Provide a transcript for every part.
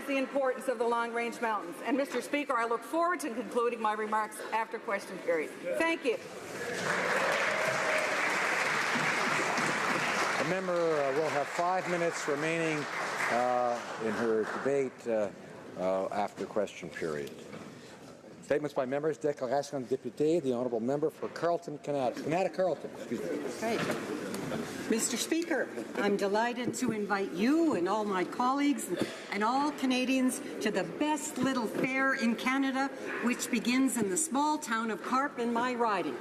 the importance of the long-range mountains. And, Mr. Speaker, I look forward to concluding my remarks after question period. Thank you. The member will have 5 minutes remaining in her debate after question period. Statements by members. Déclaration de député. The honourable member for Carleton, Canada Carleton. Excuse me. Right. Mr. Speaker, I'm delighted to invite you and all my colleagues and all Canadians to the best little fair in Canada, which begins in the small town of Carp in my riding.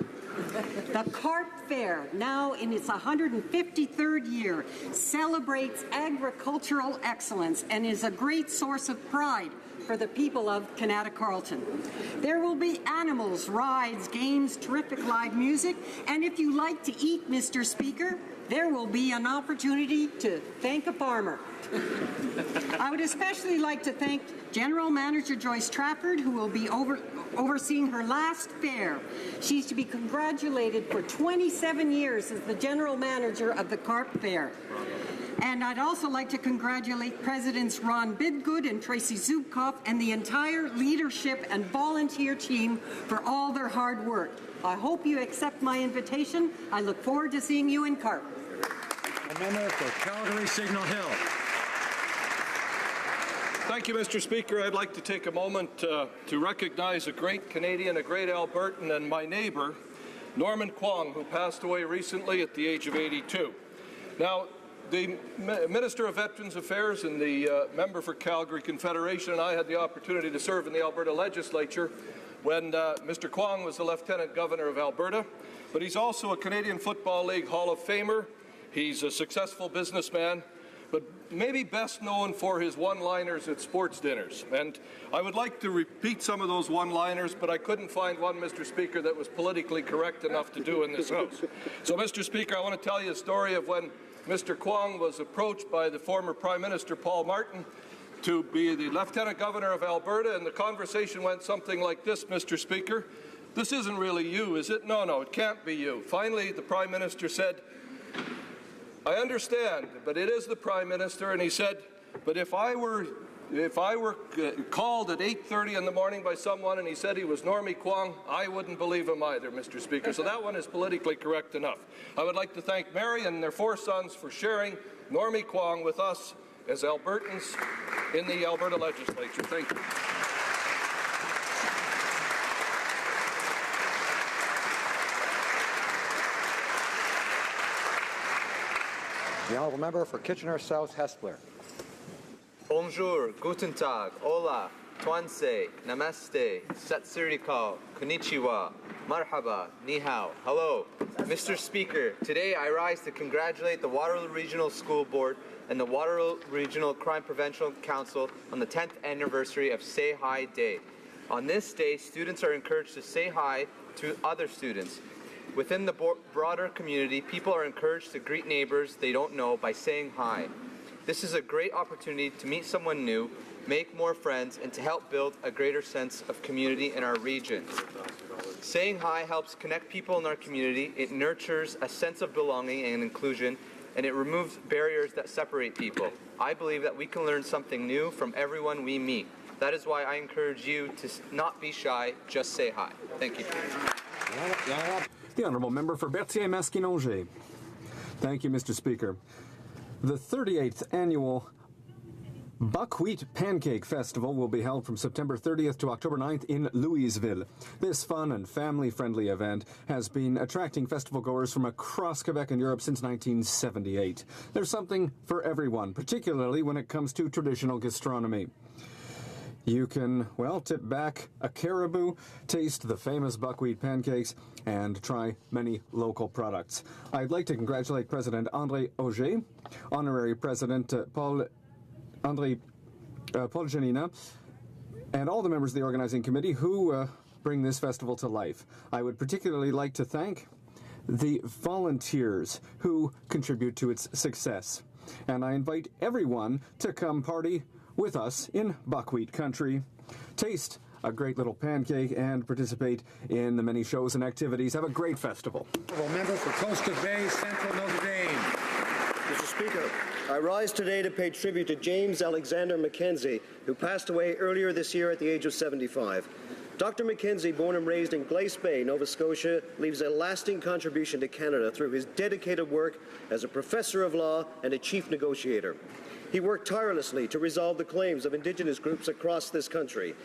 The Carp Fair, now in its 153rd year, celebrates agricultural excellence and is a great source of pride for the people of Canada Carleton. There will be animals, rides, games, terrific live music, and if you like to eat, Mr. Speaker, there will be an opportunity to thank a farmer. I would especially like to thank General Manager Joyce Trafford, who will be overseeing her last fair. She's to be congratulated for 27 years as the General Manager of the Carp Fair. And I'd also like to congratulate Presidents Ron Bidgood and Tracy Zubkoff and the entire leadership and volunteer team for all their hard work. I hope you accept my invitation. I look forward to seeing you in Carp. The member for Calgary Signal Hill. Thank you, Mr. Speaker. I'd like to take a moment to recognize a great Canadian, a great Albertan, and my neighbour, Norman Kwong, who passed away recently at the age of 82. Now, the Minister of Veterans Affairs and the member for Calgary Confederation and I had the opportunity to serve in the Alberta Legislature when Mr. Kwong was the Lieutenant Governor of Alberta, but he's also a Canadian Football League Hall of Famer. He's a successful businessman, but maybe best known for his one-liners at sports dinners. And I would like to repeat some of those one-liners, but I couldn't find one, Mr. Speaker, that was politically correct enough to do in this House. So, Mr. Speaker, I want to tell you a story of when Mr. Kwong was approached by the former Prime Minister Paul Martin to be the Lieutenant Governor of Alberta, and the conversation went something like this, Mr. Speaker. This isn't really you, is it? No, it can't be you. Finally, the Prime Minister said, I understand, but it is the Prime Minister, and he said, but if I were called at 8:30 in the morning by someone and he said he was Normie Kwong, I wouldn't believe him either, Mr. Speaker. So that one is politically correct enough. I would like to thank Mary and their 4 sons for sharing Normie Kwong with us as Albertans in the Alberta Legislature. Thank you. The honourable member for Kitchener South Hespeler. Bonjour, guten tag, hola, tuanse, namaste, sat sri akal, konnichiwa, marhaba, ni hao, hello. Mr. Speaker, today I rise to congratulate the Waterloo Regional School Board and the Waterloo Regional Crime Prevention Council on the 10th anniversary of Say Hi Day. On this day, students are encouraged to say hi to other students. Within the broader community, people are encouraged to greet neighbors they don't know by saying hi. This is a great opportunity to meet someone new, make more friends, and to help build a greater sense of community in our region. Saying hi helps connect people in our community, it nurtures a sense of belonging and inclusion, and it removes barriers that separate people. I believe that we can learn something new from everyone we meet. That is why I encourage you to not be shy, just say hi. Thank you. The Honourable Member for Berthier-Masquinongé. Thank you, Mr. Speaker. The 38th Annual Buckwheat Pancake Festival will be held from September 30th to October 9th in Louisville. This fun and family-friendly event has been attracting festival-goers from across Quebec and Europe since 1978. There's something for everyone, particularly when it comes to traditional gastronomy. You can, well, tip back a caribou, taste the famous buckwheat pancakes, and try many local products. I'd like to congratulate President André Auger, Honorary President Paul Janina, and all the members of the organizing committee who bring this festival to life. I would particularly like to thank the volunteers who contribute to its success. And I invite everyone to come party with us in buckwheat country, taste a great little pancake, and participate in the many shows and activities. Have a great festival. Member for Coastal Bay, Central Notre Dame. Mr. Speaker. I rise today to pay tribute to James Alexander Mackenzie, who passed away earlier this year at the age of 75. Dr. Mackenzie, born and raised in Glace Bay, Nova Scotia, leaves a lasting contribution to Canada through his dedicated work as a professor of law and a chief negotiator. He worked tirelessly to resolve the claims of Indigenous groups across this country.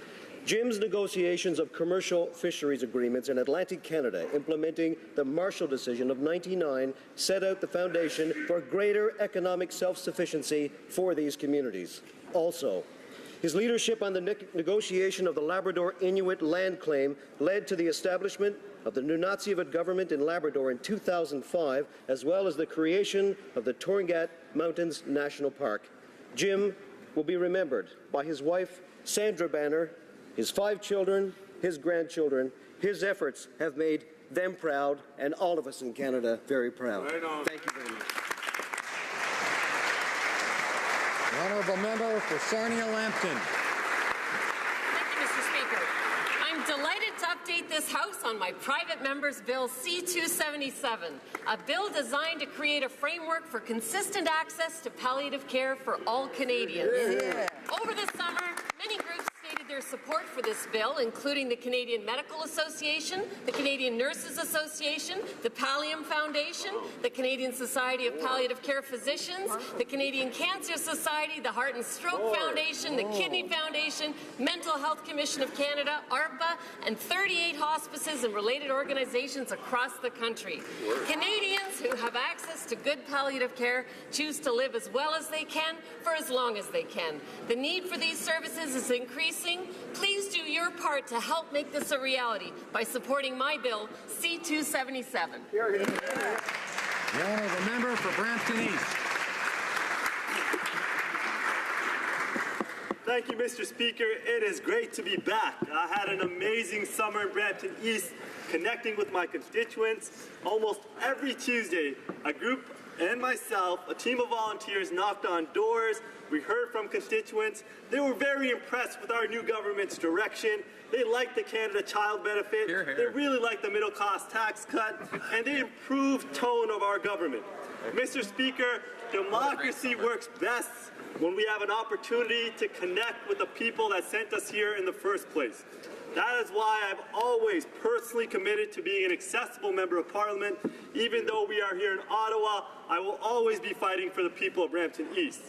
Jim's negotiations of commercial fisheries agreements in Atlantic Canada, implementing the Marshall Decision of 1999, set out the foundation for greater economic self-sufficiency for these communities. Also, his leadership on the negotiation of the Labrador Inuit land claim led to the establishment of the Nunatsiavut government in Labrador in 2005, as well as the creation of the Torngat Mountains National Park. Jim will be remembered by his wife, Sandra Banner, his 5 children, his grandchildren. His efforts have made them proud and all of us in Canada very proud. Thank you very much. The honourable member for Sarnia-Lambton. Thank you, Mr. Speaker. I'm delighted to update this House on my private member's Bill C-277, a bill designed to create a framework for consistent access to palliative care for all Canadians. Yeah. Over the summer, many groups stated their support for this bill, including the Canadian Medical Association, the Canadian Nurses Association, the Pallium Foundation, the Canadian Society of Palliative Care Physicians, the Canadian Cancer Society, the Heart and Stroke Foundation, the Kidney Foundation, Mental Health Commission of Canada, ARPA, and 38 hospices and related organizations across the country. Canadians who have access to good palliative care choose to live as well as they can for as long as they can. The need for these services is increasing. Please do your part to help make this a reality by supporting my bill, C-277. The honourable member for Brampton East. Thank you, Mr. Speaker. It is great to be back. I had an amazing summer in Brampton East, connecting with my constituents. Almost every Tuesday, a group and myself, a team of volunteers, knocked on doors. We heard from constituents. They were very impressed with our new government's direction. They liked the Canada Child Benefit. They really liked the middle-class tax cut, and the improved tone of our government. Mr. Speaker, democracy works best when we have an opportunity to connect with the people that sent us here in the first place. That is why I've always personally committed to being an accessible member of Parliament. Even though we are here in Ottawa, I will always be fighting for the people of Brampton East.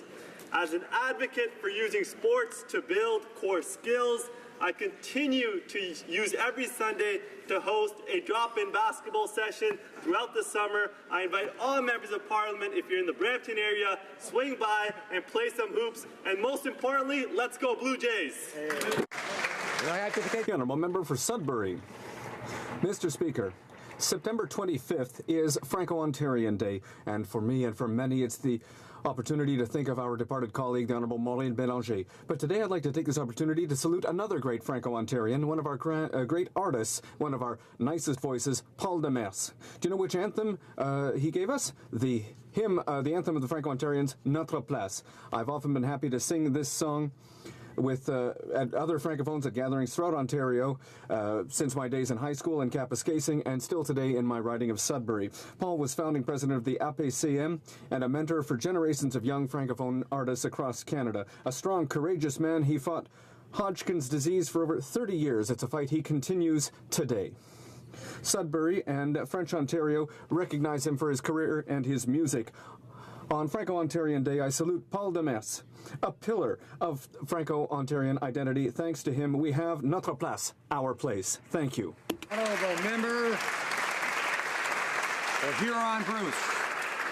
As an advocate for using sports to build core skills, I continue to use every Sunday to host a drop-in basketball session throughout the summer. I invite all members of Parliament, if you're in the Brampton area, swing by and play some hoops. And most importantly, let's go Blue Jays. The honourable member for Sudbury. Mr. Speaker, September 25th is Franco-Ontarian Day, and for me and for many it's the opportunity to think of our departed colleague, the Honourable Maureen Bélanger. But today I'd like to take this opportunity to salute another great Franco-Ontarian, one of our great artists, one of our nicest voices, Paul Demers. Do you know which anthem he gave us? The anthem of the Franco-Ontarians, Notre Place. I've often been happy to sing this song with at other Francophones at gatherings throughout Ontario since my days in high school in Kapuskasing and still today in my riding of Sudbury. Paul was founding president of the APCM and a mentor for generations of young Francophone artists across Canada. A strong, courageous man, he fought Hodgkin's disease for over 30 years. It's a fight he continues today. Sudbury and French Ontario recognize him for his career and his music. On Franco-Ontarian Day, I salute Paul Demers, a pillar of Franco-Ontarian identity. Thanks to him, we have Notre Place, our place. Thank you. Honourable member for Huron-Bruce.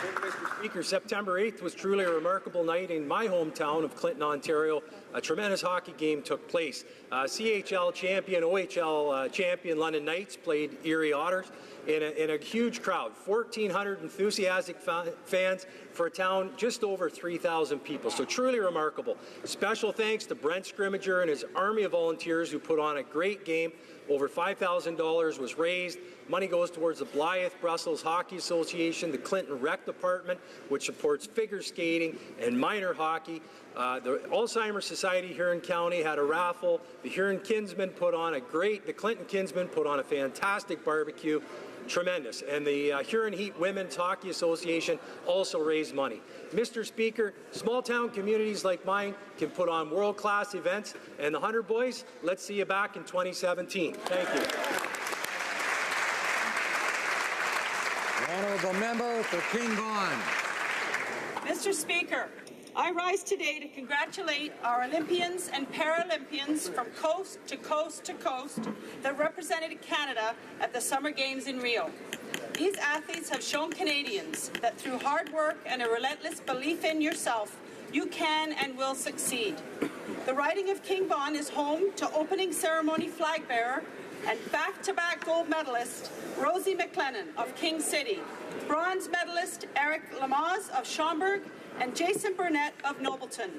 Thank you, Mr. Speaker. September 8th was truly a remarkable night in my hometown of Clinton, Ontario. A tremendous hockey game took place. CHL champion, OHL champion London Knights played Erie Otters in a huge crowd, 1,400 enthusiastic fans for a town just over 3,000 people. So truly remarkable. Special thanks to Brent Scrimmager and his army of volunteers who put on a great game. Over $5,000 was raised. Money goes towards the Blythe Brussels Hockey Association, the Clinton Rec Department, which supports figure skating and minor hockey. The Alzheimer's Society Huron County had a raffle. The Clinton Kinsmen put on a fantastic barbecue. tremendous. And the Huron Heat Women's Hockey Association also raised money. Mr. Speaker, small town communities like mine can put on world-class events, and the 100 Boys, let's see you back in 2017. Thank you. The honourable member for King Vaughan. Mr. Speaker, I rise today to congratulate our Olympians and Paralympians from coast to coast to coast that represented Canada at the Summer Games in Rio. These athletes have shown Canadians that through hard work and a relentless belief in yourself, you can and will succeed. The riding of King Vaughan is home to opening ceremony flag bearer and back-to-back gold medalist Rosie McLennan of King City, bronze medalist Eric Lamaze of Schaumburg, and Jason Burnett of Nobleton.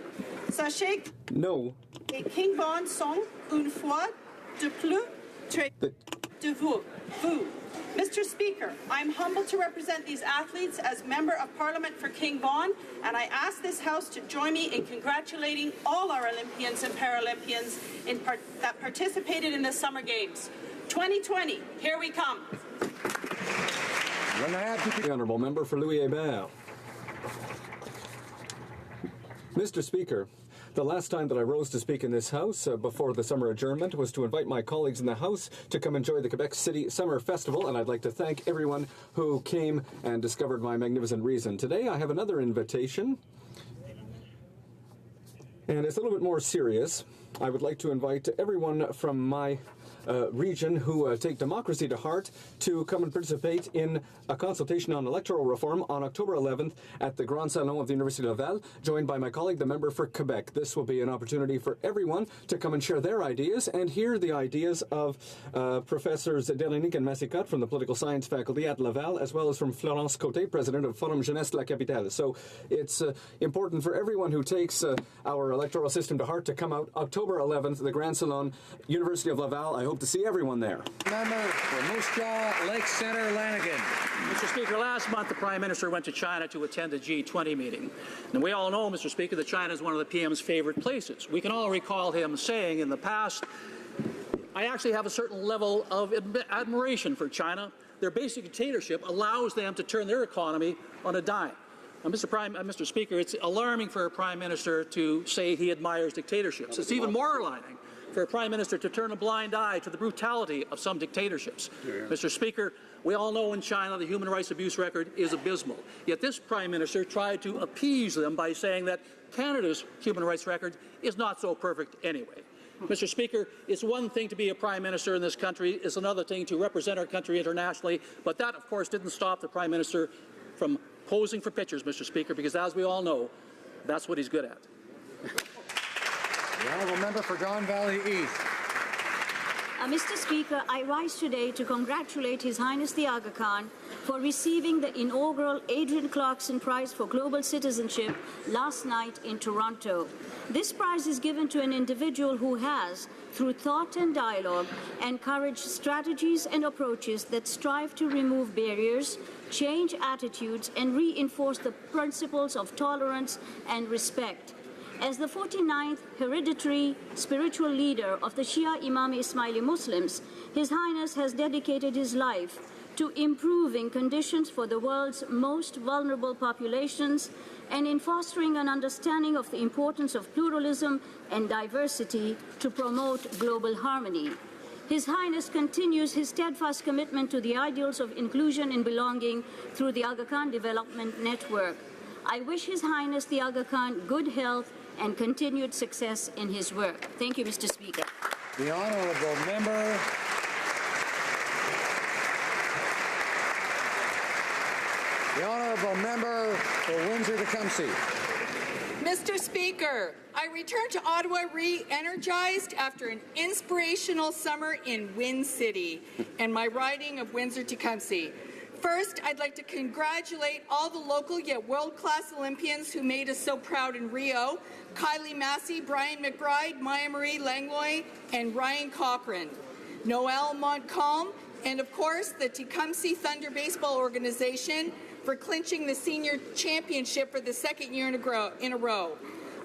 Sachez que King Vaughan sont une fois de plus très de vous. Mr. Speaker, I am humbled to represent these athletes as Member of Parliament for King Vaughan, and I ask this House to join me in congratulating all our Olympians and Paralympians that participated in the Summer Games. 2020, here we come. The honourable member for Louis-Hébert. Mr. Speaker, the last time that I rose to speak in this House before the summer adjournment was to invite my colleagues in the House to come enjoy the Quebec City Summer Festival, and I'd like to thank everyone who came and discovered my magnificent reason. Today I have another invitation, and it's a little bit more serious. I would like to invite everyone from my region who take democracy to heart to come and participate in a consultation on electoral reform on October 11th at the Grand Salon of the University of Laval, joined by my colleague, the member for Quebec. This will be an opportunity for everyone to come and share their ideas and hear the ideas of Professors Derlinique and Massicotte from the Political Science Faculty at Laval, as well as from Florence Côté, President of Forum Jeunesse de la Capitale. So it's important for everyone who takes our electoral system to heart to come out October 11th, the Grand Salon, University of Laval. I hope to see everyone there. Member for Moose Jaw, Lake Center, Lanigan. Mr. Speaker, last month the Prime Minister went to China to attend the G20 meeting. And we all know, Mr. Speaker, that China is one of the PM's favorite places. We can all recall him saying in the past, I actually have a certain level of admiration for China. Their basic dictatorship allows them to turn their economy on a dime. Now, Mr. Speaker, it's alarming for a Prime Minister to say he admires dictatorships. It's even more alarming for a Prime Minister to turn a blind eye to the brutality of some dictatorships. Mr. Speaker, we all know in China the human rights abuse record is abysmal. Yet this Prime Minister tried to appease them by saying that Canada's human rights record is not so perfect anyway. Mr. Speaker, it's one thing to be a Prime Minister in this country, it's another thing to represent our country internationally, but that, of course, didn't stop the Prime Minister from posing for pictures, Mr. Speaker, because as we all know, that's what he's good at. The honourable member for Don Valley East. Mr. Speaker, I rise today to congratulate His Highness the Aga Khan for receiving the inaugural Adrian Clarkson Prize for Global Citizenship last night in Toronto. This prize is given to an individual who has, through thought and dialogue, encouraged strategies and approaches that strive to remove barriers, change attitudes, and reinforce the principles of tolerance and respect. As the 49th hereditary spiritual leader of the Shia Imam Ismaili Muslims, His Highness has dedicated his life to improving conditions for the world's most vulnerable populations and in fostering an understanding of the importance of pluralism and diversity to promote global harmony. His Highness continues his steadfast commitment to the ideals of inclusion and belonging through the Aga Khan Development Network. I wish His Highness the Aga Khan good health and continued success in his work. Thank you, Mr. Speaker. The honourable member for Windsor-Tecumseh. Mr. Speaker, I return to Ottawa re-energized after an inspirational summer in Wind City and my riding of Windsor-Tecumseh. First, I'd like to congratulate all the local yet world-class Olympians who made us so proud in Rio: Kylie Massey, Brian McBride, Maya Marie Langlois, and Ryan Cochran, Noel Montcalm, and of course the Tecumseh Thunder Baseball Organization for clinching the senior championship for the second year in a row.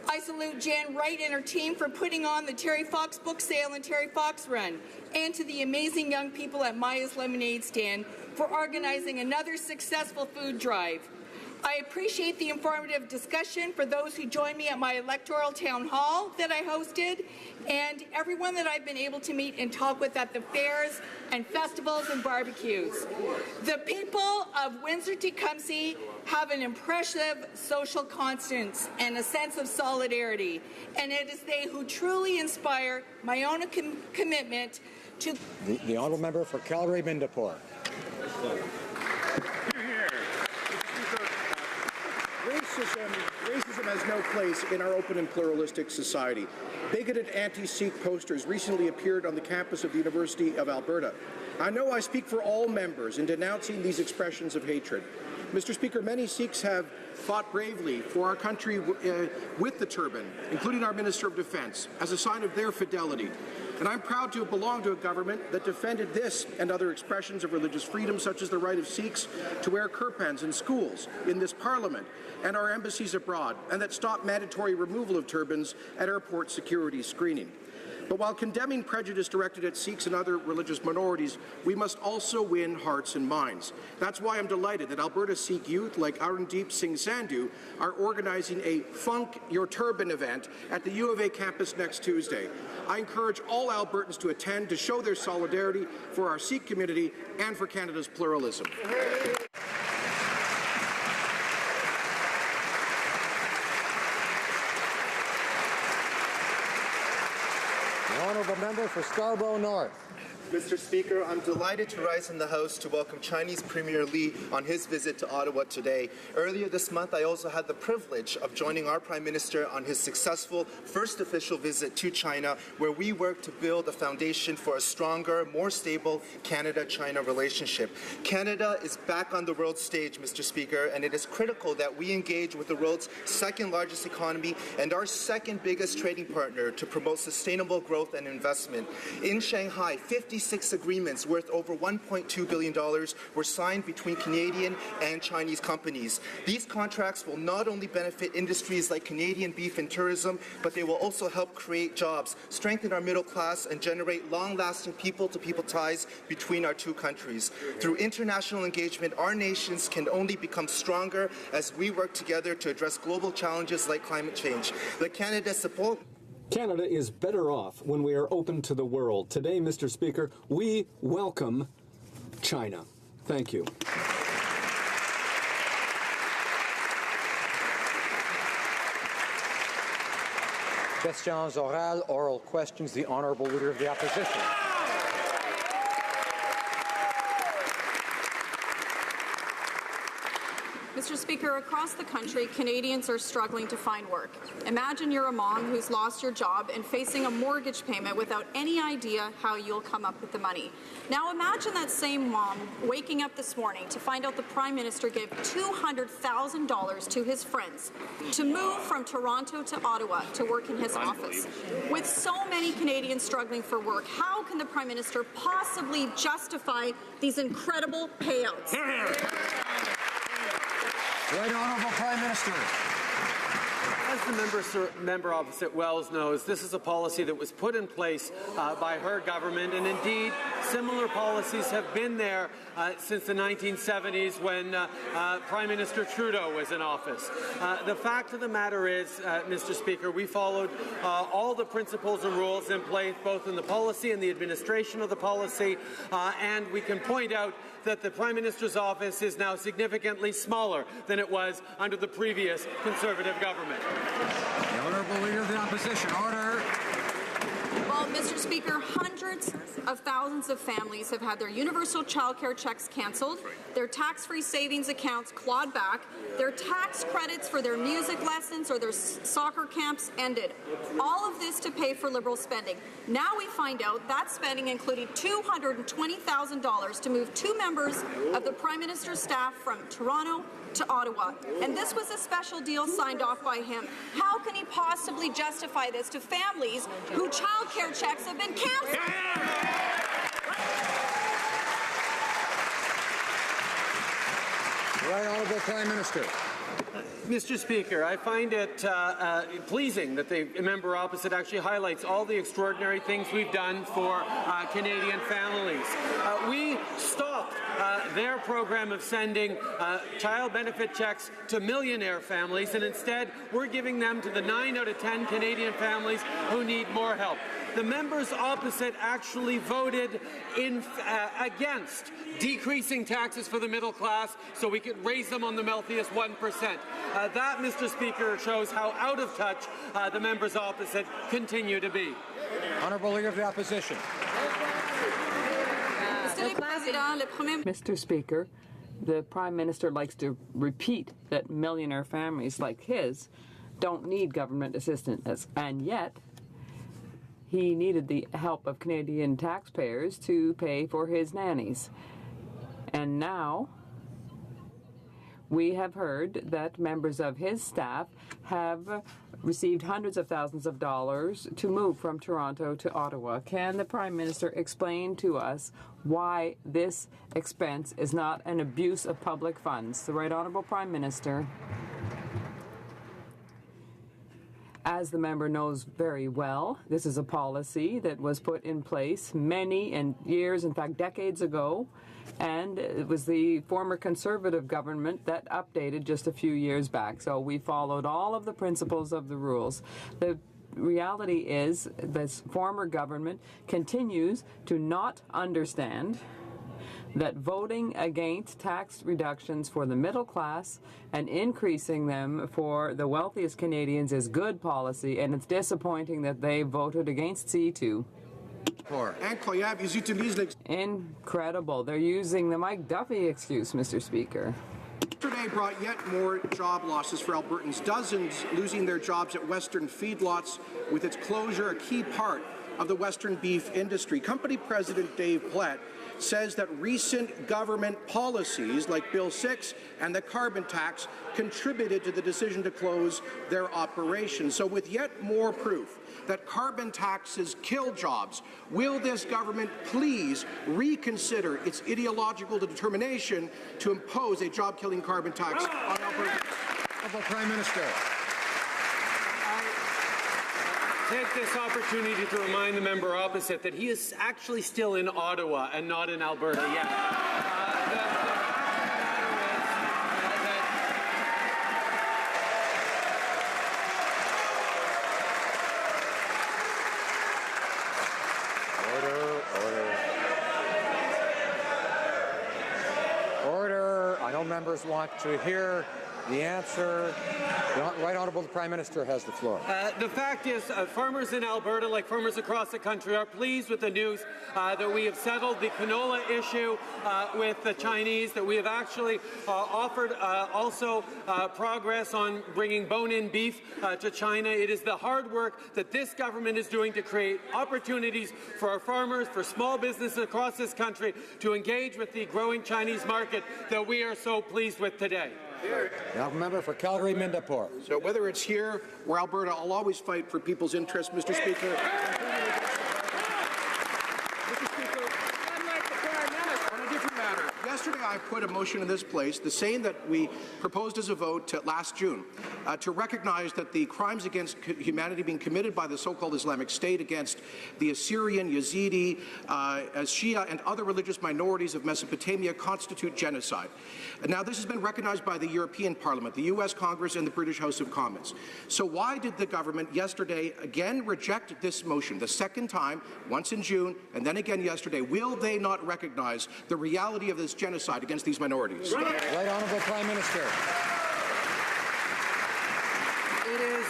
I salute Jan Wright and her team for putting on the Terry Fox book sale and Terry Fox Run, and to the amazing young people at Maya's Lemonade Stand for organizing another successful food drive. I appreciate the informative discussion for those who joined me at my electoral town hall that I hosted, and everyone that I've been able to meet and talk with at the fairs and festivals and barbecues. The people of Windsor-Tecumseh have an impressive social conscience and a sense of solidarity, and it is they who truly inspire my own commitment to... The honourable member for Calgary-Mindapore. Racism has no place in our open and pluralistic society. Bigoted anti-Sikh posters recently appeared on the campus of the University of Alberta. I know I speak for all members in denouncing these expressions of hatred. Mr. Speaker, many Sikhs have fought bravely for our country with the turban, including our Minister of Defence, as a sign of their fidelity. And I'm proud to have belonged to a government that defended this and other expressions of religious freedom, such as the right of Sikhs to wear kirpans in schools, in this Parliament, and our embassies abroad, and that stopped mandatory removal of turbans at airport security screening. But while condemning prejudice directed at Sikhs and other religious minorities, we must also win hearts and minds. That's why I'm delighted that Alberta Sikh youth like Arundeep Singh Sandhu are organizing a Funk Your Turban event at the U of A campus next Tuesday. I encourage all Albertans to attend to show their solidarity for our Sikh community and for Canada's pluralism. Honourable member for Scarborough North. Mr. Speaker, I'm delighted to rise in the House to welcome Chinese Premier Li on his visit to Ottawa today. Earlier this month, I also had the privilege of joining our Prime Minister on his successful first official visit to China, where we worked to build a foundation for a stronger, more stable Canada-China relationship. Canada is back on the world stage, Mr. Speaker, and it is critical that we engage with the world's second largest economy and our second biggest trading partner to promote sustainable growth and investment. In Shanghai, 56 agreements worth over $1.2 billion were signed between Canadian and Chinese companies. These contracts will not only benefit industries like Canadian beef and tourism, but they will also help create jobs, strengthen our middle class, and generate long-lasting people-to-people ties between our two countries. Through international engagement, our nations can only become stronger as we work together to address global challenges like climate change. Let Canada support... Canada is better off when we are open to the world. Today, Mr. Speaker, we welcome China. Thank you. Questions orales, oral questions. The Honourable Leader of the Opposition. Mr. Speaker, across the country, Canadians are struggling to find work. Imagine you're a mom who's lost your job and facing a mortgage payment without any idea how you'll come up with the money. Now imagine that same mom waking up this morning to find out the Prime Minister gave $200,000 to his friends to move from Toronto to Ottawa to work in his office. With so many Canadians struggling for work, how can the Prime Minister possibly justify these incredible payouts? Right Honourable Prime Minister. As the member opposite Wells knows, this is a policy that was put in place by her government, and indeed similar policies have been there since the 1970s when Prime Minister Trudeau was in office. The fact of the matter is, Mr. Speaker, we followed all the principles and rules in place, both in the policy and the administration of the policy, and we can point out that the Prime Minister's office is now significantly smaller than it was under the previous Conservative government. The Honourable Leader of the Opposition. Order. Well, Mr. Speaker, hundreds of thousands of families have had their universal childcare checks cancelled, their tax-free savings accounts clawed back, their tax credits for their music lessons or their soccer camps ended. All of this to pay for Liberal spending. Now we find out that spending included $220,000 to move 2 members of the Prime Minister's staff from Toronto to Ottawa. And this was a special deal signed off by him. How can he possibly justify this to families whose child care checks have been cancelled? Right Honourable Prime Minister. Mr. Speaker, I find it pleasing that the member opposite actually highlights all the extraordinary things we've done for Canadian families. We stopped their program of sending child benefit checks to millionaire families, and instead we're giving them to the 9 out of 10 Canadian families who need more help. The members opposite actually voted against decreasing taxes for the middle class so we could raise them on the wealthiest 1%. That, Mr. Speaker, shows how out of touch the members opposite continue to be. Honourable Leader of the Opposition. Mr. Speaker, the Prime Minister likes to repeat that millionaire families like his don't need government assistance, and yet he needed the help of Canadian taxpayers to pay for his nannies. And now we have heard that members of his staff have received hundreds of thousands of dollars to move from Toronto to Ottawa. Can the Prime Minister explain to us why this expense is not an abuse of public funds? The Right Honourable Prime Minister. As the member knows very well, this is a policy that was put in place many years, in fact decades ago, and it was the former Conservative government that updated just a few years back. So we followed all of the principles of the rules. The reality is this former government continues to not understand that voting against tax reductions for the middle class and increasing them for the wealthiest Canadians is good policy, and it's disappointing that they voted against C2. Incredible. They're using the Mike Duffy excuse, Mr. Speaker. Yesterday brought yet more job losses for Albertans, dozens losing their jobs at Western feedlots, with its closure a key part of the Western beef industry. Company President Dave Plett says that recent government policies like Bill 6 and the carbon tax contributed to the decision to close their operations. So with yet more proof that carbon taxes kill jobs, will this government please reconsider its ideological determination to impose a job-killing carbon tax on Alberta? Prime Minister. Take this opportunity to remind the member opposite that he is actually still in Ottawa and not in Alberta yet. Order. I know members want to hear the answer. The Right Honourable the Prime Minister has the floor. The fact is, farmers in Alberta, like farmers across the country, are pleased with the news that we have settled the canola issue with the Chinese, that we have actually offered also progress on bringing bone-in beef to China. It is the hard work that this government is doing to create opportunities for our farmers, for small businesses across this country to engage with the growing Chinese market that we are so pleased with today. Now, member for Calgary-Mindapore. So whether it's here or Alberta, I'll always fight for people's interests, Mr. Speaker. Yesterday I put a motion in this place, the same that we proposed as a vote last June, to recognize that the crimes against humanity being committed by the so-called Islamic State against the Assyrian, Yazidi, Shia and other religious minorities of Mesopotamia constitute genocide. Now this has been recognized by the European Parliament, the US Congress and the British House of Commons. So why did the government yesterday again reject this motion, the second time, once in June and then again yesterday? Will they not recognize the reality of this genocide against these minorities? Right Honourable Prime Minister. It is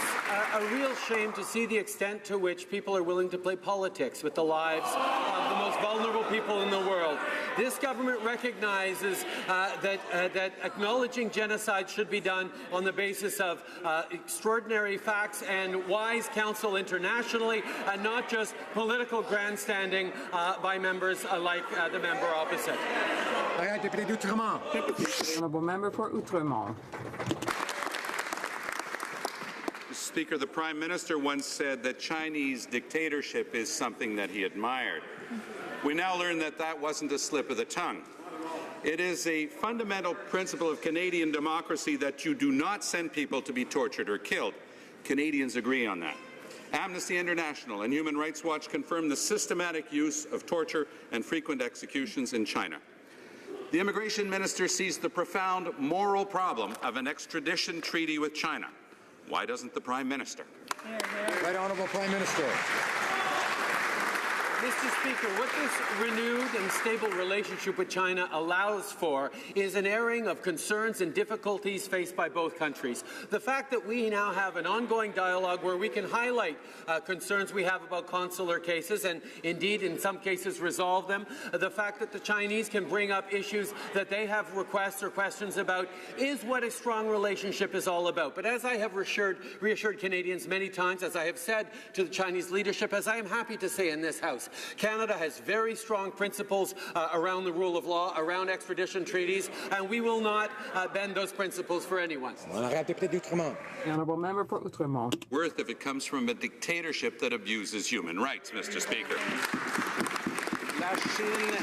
a real shame to see the extent to which people are willing to play politics with the lives of the most vulnerable people in the world. This government recognizes that acknowledging genocide should be done on the basis of extraordinary facts and wise counsel internationally, and not just political grandstanding by members like the member opposite. Honourable member for Outremont. Speaker, the Prime Minister once said that Chinese dictatorship is something that he admired. We now learn that that wasn't a slip of the tongue. It is a fundamental principle of Canadian democracy that you do not send people to be tortured or killed. Canadians agree on that. Amnesty International and Human Rights Watch confirm the systematic use of torture and frequent executions in China. The immigration minister sees the profound moral problem of an extradition treaty with China. Why doesn't the Prime Minister? Right Honourable Prime Minister. Mr. Speaker, what this renewed and stable relationship with China allows for is an airing of concerns and difficulties faced by both countries. The fact that we now have an ongoing dialogue where we can highlight concerns we have about consular cases and indeed in some cases resolve them, the fact that the Chinese can bring up issues that they have requests or questions about is what a strong relationship is all about. But as I have reassured Canadians many times, as I have said to the Chinese leadership, as I am happy to say in this House, Canada has very strong principles around the rule of law, around extradition treaties, and we will not bend those principles for anyone. The honourable member for Outremont. Worth if it comes from a dictatorship that abuses human rights, Mr. Speaker. La Chine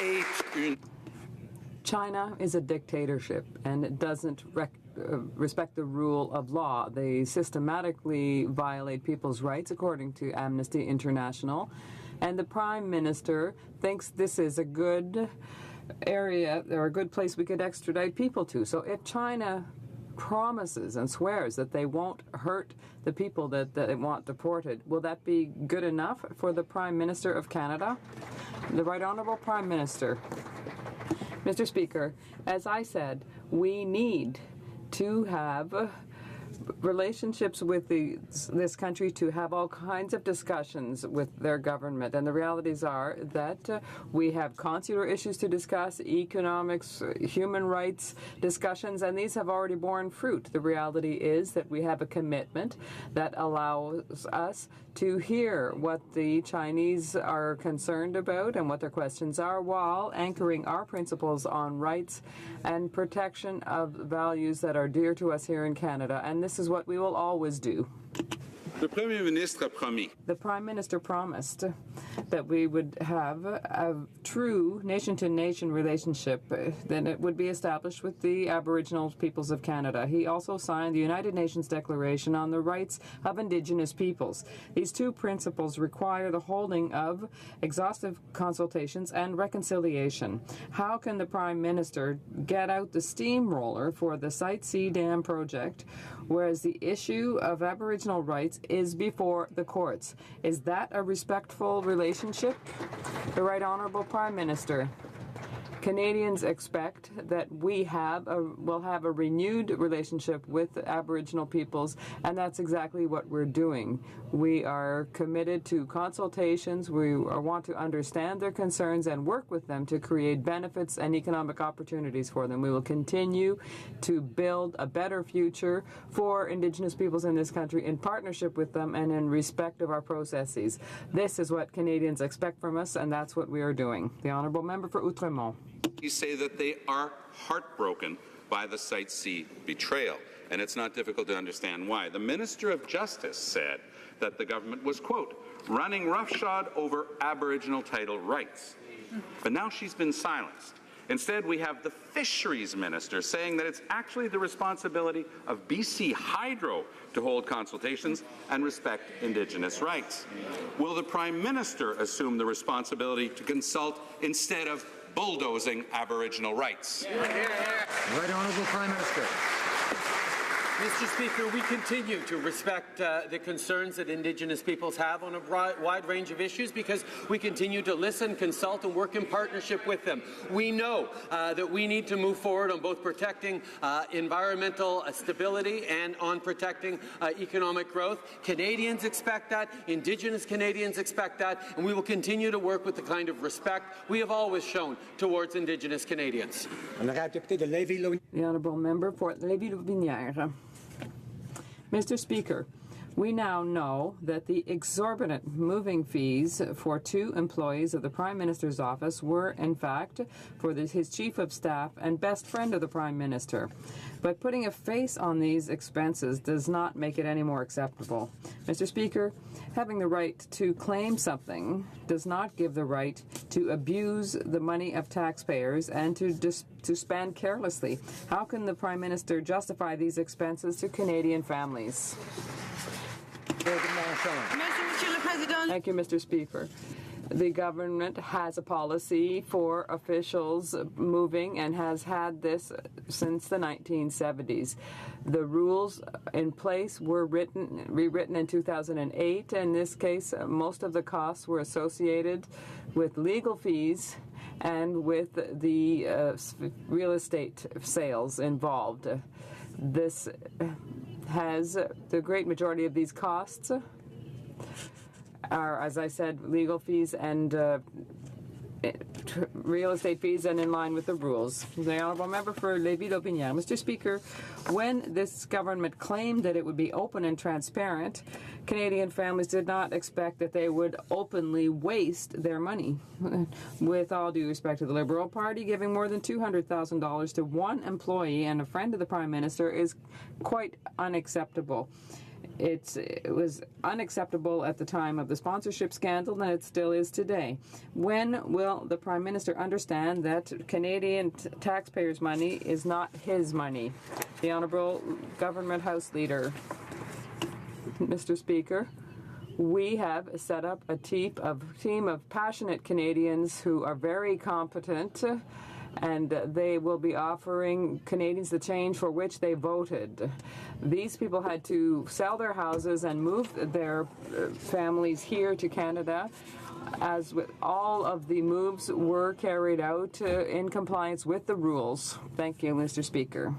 est une... China is a dictatorship, and it doesn't respect the rule of law. They systematically violate people's rights, according to Amnesty International. And the Prime Minister thinks this is a good area or a good place we could extradite people to. So if China promises and swears that they won't hurt the people that they want deported, will that be good enough for the Prime Minister of Canada? The Right Honourable Prime Minister. Mr. Speaker, as I said, we need to have relationships with this country to have all kinds of discussions with their government. And the realities are that we have consular issues to discuss, economics, human rights discussions, and these have already borne fruit. The reality is that we have a commitment that allows us to hear what the Chinese are concerned about and what their questions are, while anchoring our principles on rights and protection of values that are dear to us here in Canada. And this is what we will always do. Le Premier ministre a promis. The Prime Minister promised that we would have a true nation-to-nation relationship, then it would be established with the Aboriginal peoples of Canada. He also signed the United Nations Declaration on the Rights of Indigenous Peoples. These two principles require the holding of exhaustive consultations and reconciliation. How can the Prime Minister get out the steamroller for the Site C Dam project, whereas the issue of Aboriginal rights is before the courts? Is that a respectful relationship? The Right Honourable Prime Minister. Canadians expect that we will have a renewed relationship with Aboriginal peoples, and that's exactly what we're doing. We are committed to consultations. We want to understand their concerns and work with them to create benefits and economic opportunities for them. We will continue to build a better future for Indigenous peoples in this country in partnership with them and in respect of our processes. This is what Canadians expect from us, and that's what we are doing. The Honourable Member for Outremont. You say that they are heartbroken by the Site C betrayal, and it's not difficult to understand why. The Minister of Justice said that the government was, quote, running roughshod over Aboriginal title rights. But now she's been silenced. Instead, we have the Fisheries Minister saying that it's actually the responsibility of BC Hydro to hold consultations and respect Indigenous rights. Will the Prime Minister assume the responsibility to consult instead of bulldozing Aboriginal rights? Right Honourable Prime Minister. Mr. Speaker, we continue to respect the concerns that Indigenous peoples have on a wide range of issues because we continue to listen, consult, and work in partnership with them. We know that we need to move forward on both protecting environmental stability and on protecting economic growth. Canadians expect that, Indigenous Canadians expect that, and we will continue to work with the kind of respect we have always shown towards Indigenous Canadians. The Honourable Member for Lévis-Lotbinière. Mr. Speaker, We now know that the exorbitant moving fees for 2 employees of the Prime Minister's office were, in fact, for his Chief of Staff and best friend of the Prime Minister. But putting a face on these expenses does not make it any more acceptable. Mr. Speaker, having the right to claim something does not give the right to abuse the money of taxpayers and to spend carelessly. How can the Prime Minister justify these expenses to Canadian families? Thank you, Mr. Speaker. The government has a policy for officials moving and has had this since the 1970s. The rules in place were rewritten in 2008. In this case, most of the costs were associated with legal fees and with the real estate sales involved. This has the great majority of these costs are, as I said, legal fees and real estate fees, and in line with the rules. The Honourable Member for Lévis-Lotbinière. Mr. Speaker, when this government claimed that it would be open and transparent, Canadian families did not expect that they would openly waste their money. With all due respect to the Liberal Party, giving more than $200,000 to one employee and a friend of the Prime Minister is quite unacceptable. It was unacceptable at the time of the sponsorship scandal, and it still is today. When will the Prime Minister understand that Canadian taxpayers' money is not his money? The Honourable Government House Leader. Mr. Speaker, we have set up a team of passionate Canadians who are very competent, and they will be offering Canadians the change for which they voted. These people had to sell their houses and move their families here to Canada, as with all of the moves were carried out in compliance with the rules. Thank you, Mr. Speaker.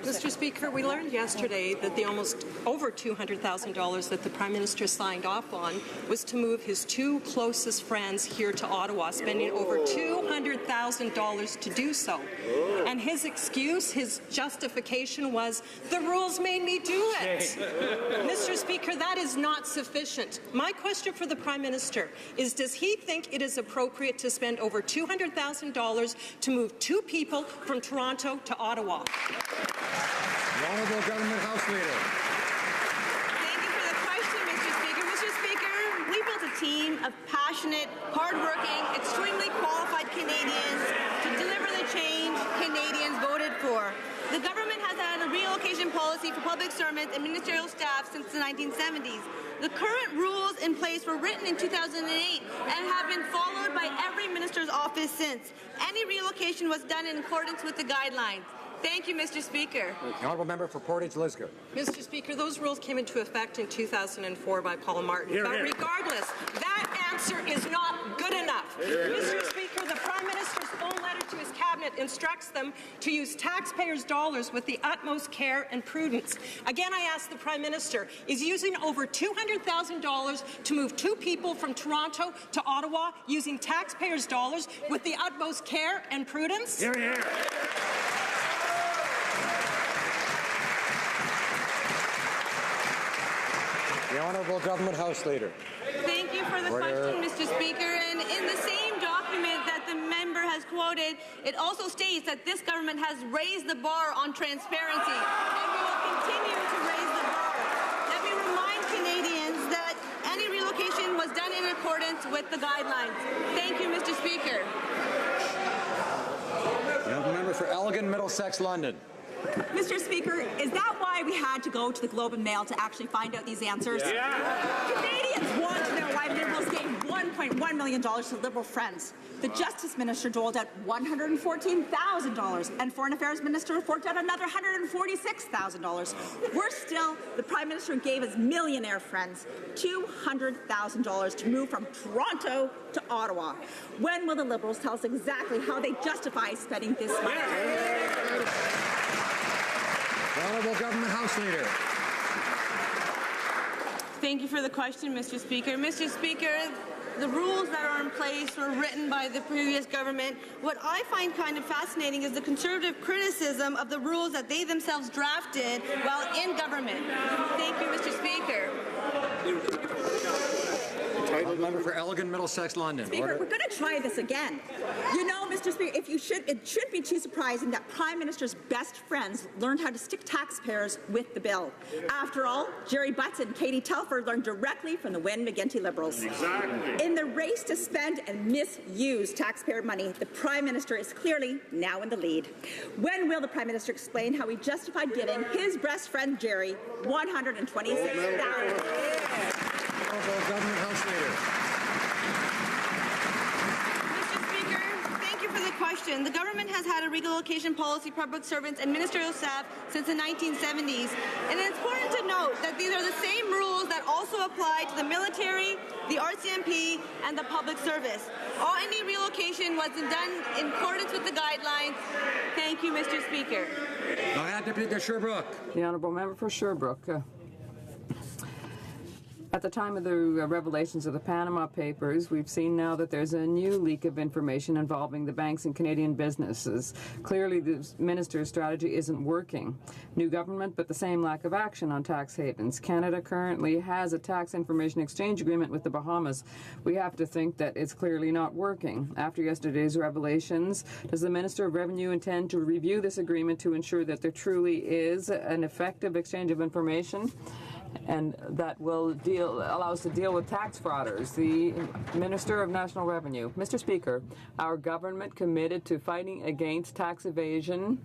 Mr. Speaker, we learned yesterday that the almost over $200,000 that the Prime Minister signed off on was to move his 2 closest friends here to Ottawa, spending over $200,000 to do so. And his excuse, his justification was, the rules made me do it. Mr. Speaker, that is not sufficient. My question for the Prime Minister is, does he think it is appropriate to spend over $200,000 to move 2 people from Toronto to Ottawa? The Honourable Government House Leader. Thank you for the question, Mr. Speaker. Mr. Speaker, we built a team of passionate, hardworking, extremely qualified Canadians to deliver the change Canadians voted for. The government has had a relocation policy for public servants and ministerial staff since the 1970s. The current rules in place were written in 2008 and have been followed by every minister's office since. Any relocation was done in accordance with the guidelines. Thank you, Mr. Speaker. The Honourable Member for Portage-Lisgar. Mr. Speaker, those rules came into effect in 2004 by Paul Martin. But regardless, that answer is not good enough. Mr. Speaker, the Prime Minister's own letter to his cabinet instructs them to use taxpayers' dollars with the utmost care and prudence. Again, I ask the Prime Minister, is using over $200,000 to move 2 people from Toronto to Ottawa using taxpayers' dollars with the utmost care and prudence? Hear, hear. The Honourable Government House Leader. Thank you for the question, Mr. Speaker. And in the same document that the member has quoted, it also states that this government has raised the bar on transparency, and we will continue to raise the bar. Let me remind Canadians that any relocation was done in accordance with the guidelines. Thank you, Mr. Speaker. The Honourable Member for Elgin, Middlesex, London. Mr. Speaker, is that why we had to go to the Globe and Mail to actually find out these answers? Yeah. Canadians want to know why Liberals gave $1.1 million to Liberal friends. The Justice Minister doled out $114,000, and Foreign Affairs Minister forked out another $146,000. Worse still, the Prime Minister gave his millionaire friends $200,000 to move from Toronto to Ottawa. When will the Liberals tell us exactly how they justify spending this money? The Honourable Government House Leader. Thank you for the question, Mr. Speaker. Mr. Speaker, the rules that are in place were written by the previous government. What I find kind of fascinating is the conservative criticism of the rules that they themselves drafted while in government. Thank you, Mr. Speaker. Member for Elgin, Middlesex, London. Speaker, Order. we're going to try this again. You know, Mr. Speaker, it shouldn't be too surprising that Prime Minister's best friends learned how to stick taxpayers with the bill. After all, Jerry Butts and Katie Telford learned directly from the Wynne McGuinty Liberals. Exactly. In the race to spend and misuse taxpayer money, the Prime Minister is clearly now in the lead. When will the Prime Minister explain how he justified giving his best friend Jerry $126,000? Government House Leader. Mr. Speaker, thank you for the question. The government has had a relocation policy, public servants, and ministerial staff since the 1970s. And it's important to note that these are the same rules that also apply to the military, the RCMP, and the public service. Any relocation was done in accordance with the guidelines. Thank you, Mr. Speaker. The Honourable Member for Sherbrooke. At the time of the revelations of the Panama Papers, we've seen now that there's a new leak of information involving the banks and Canadian businesses. Clearly, the minister's strategy isn't working. New government, but the same lack of action on tax havens. Canada currently has a tax information exchange agreement with the Bahamas. We have to think that it's clearly not working. After yesterday's revelations, does the Minister of Revenue intend to review this agreement to ensure that there truly is an effective exchange of information and that will allow us to deal with tax frauders? The Minister of National Revenue. Mr. Speaker, our government committed to fighting against tax evasion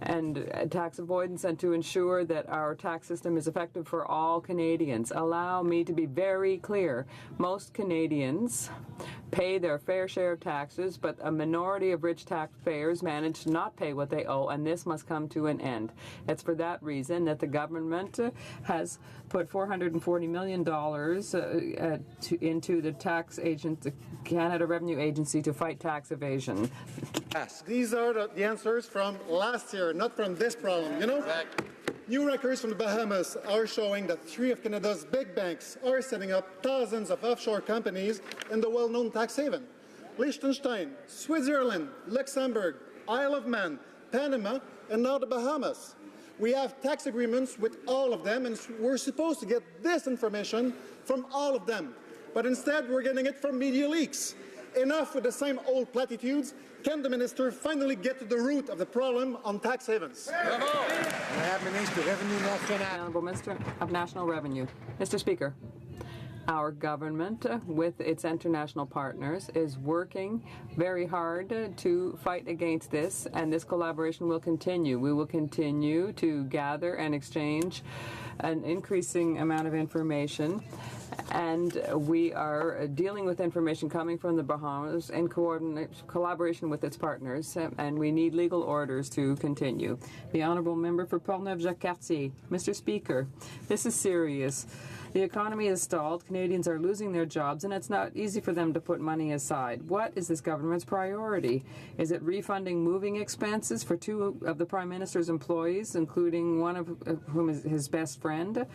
and tax avoidance and to ensure that our tax system is effective for all Canadians. Allow me to be very clear. Most Canadians pay their fair share of taxes, but a minority of rich taxpayers manage to not pay what they owe, and this must come to an end. It's for that reason that the government has put $440 million into the the Canada Revenue Agency to fight tax evasion. These are the answers from last year, not from this problem, you know? Exactly. New records from the Bahamas are showing that 3 of Canada's big banks are setting up thousands of offshore companies in the well-known tax haven. Liechtenstein, Switzerland, Luxembourg, Isle of Man, Panama, and now the Bahamas. We have tax agreements with all of them, and we're supposed to get this information from all of them. But instead, we're getting it from media leaks. Enough with the same old platitudes. Can the minister finally get to the root of the problem on tax havens? The Honourable Minister of National Revenue. Mr. Speaker, our government, with its international partners, is working very hard to fight against this, and this collaboration will continue. We will continue to gather and exchange an increasing amount of information, and we are dealing with information coming from the Bahamas in collaboration with its partners, and we need legal orders to continue. The Honourable Member for Portneuf-Jacques-Cartier. Mr. Speaker, this is serious. The economy is stalled, Canadians are losing their jobs, and it's not easy for them to put money aside. What is this government's priority? Is it refunding moving expenses for 2 of the Prime Minister's employees, including one of whom is his best friend?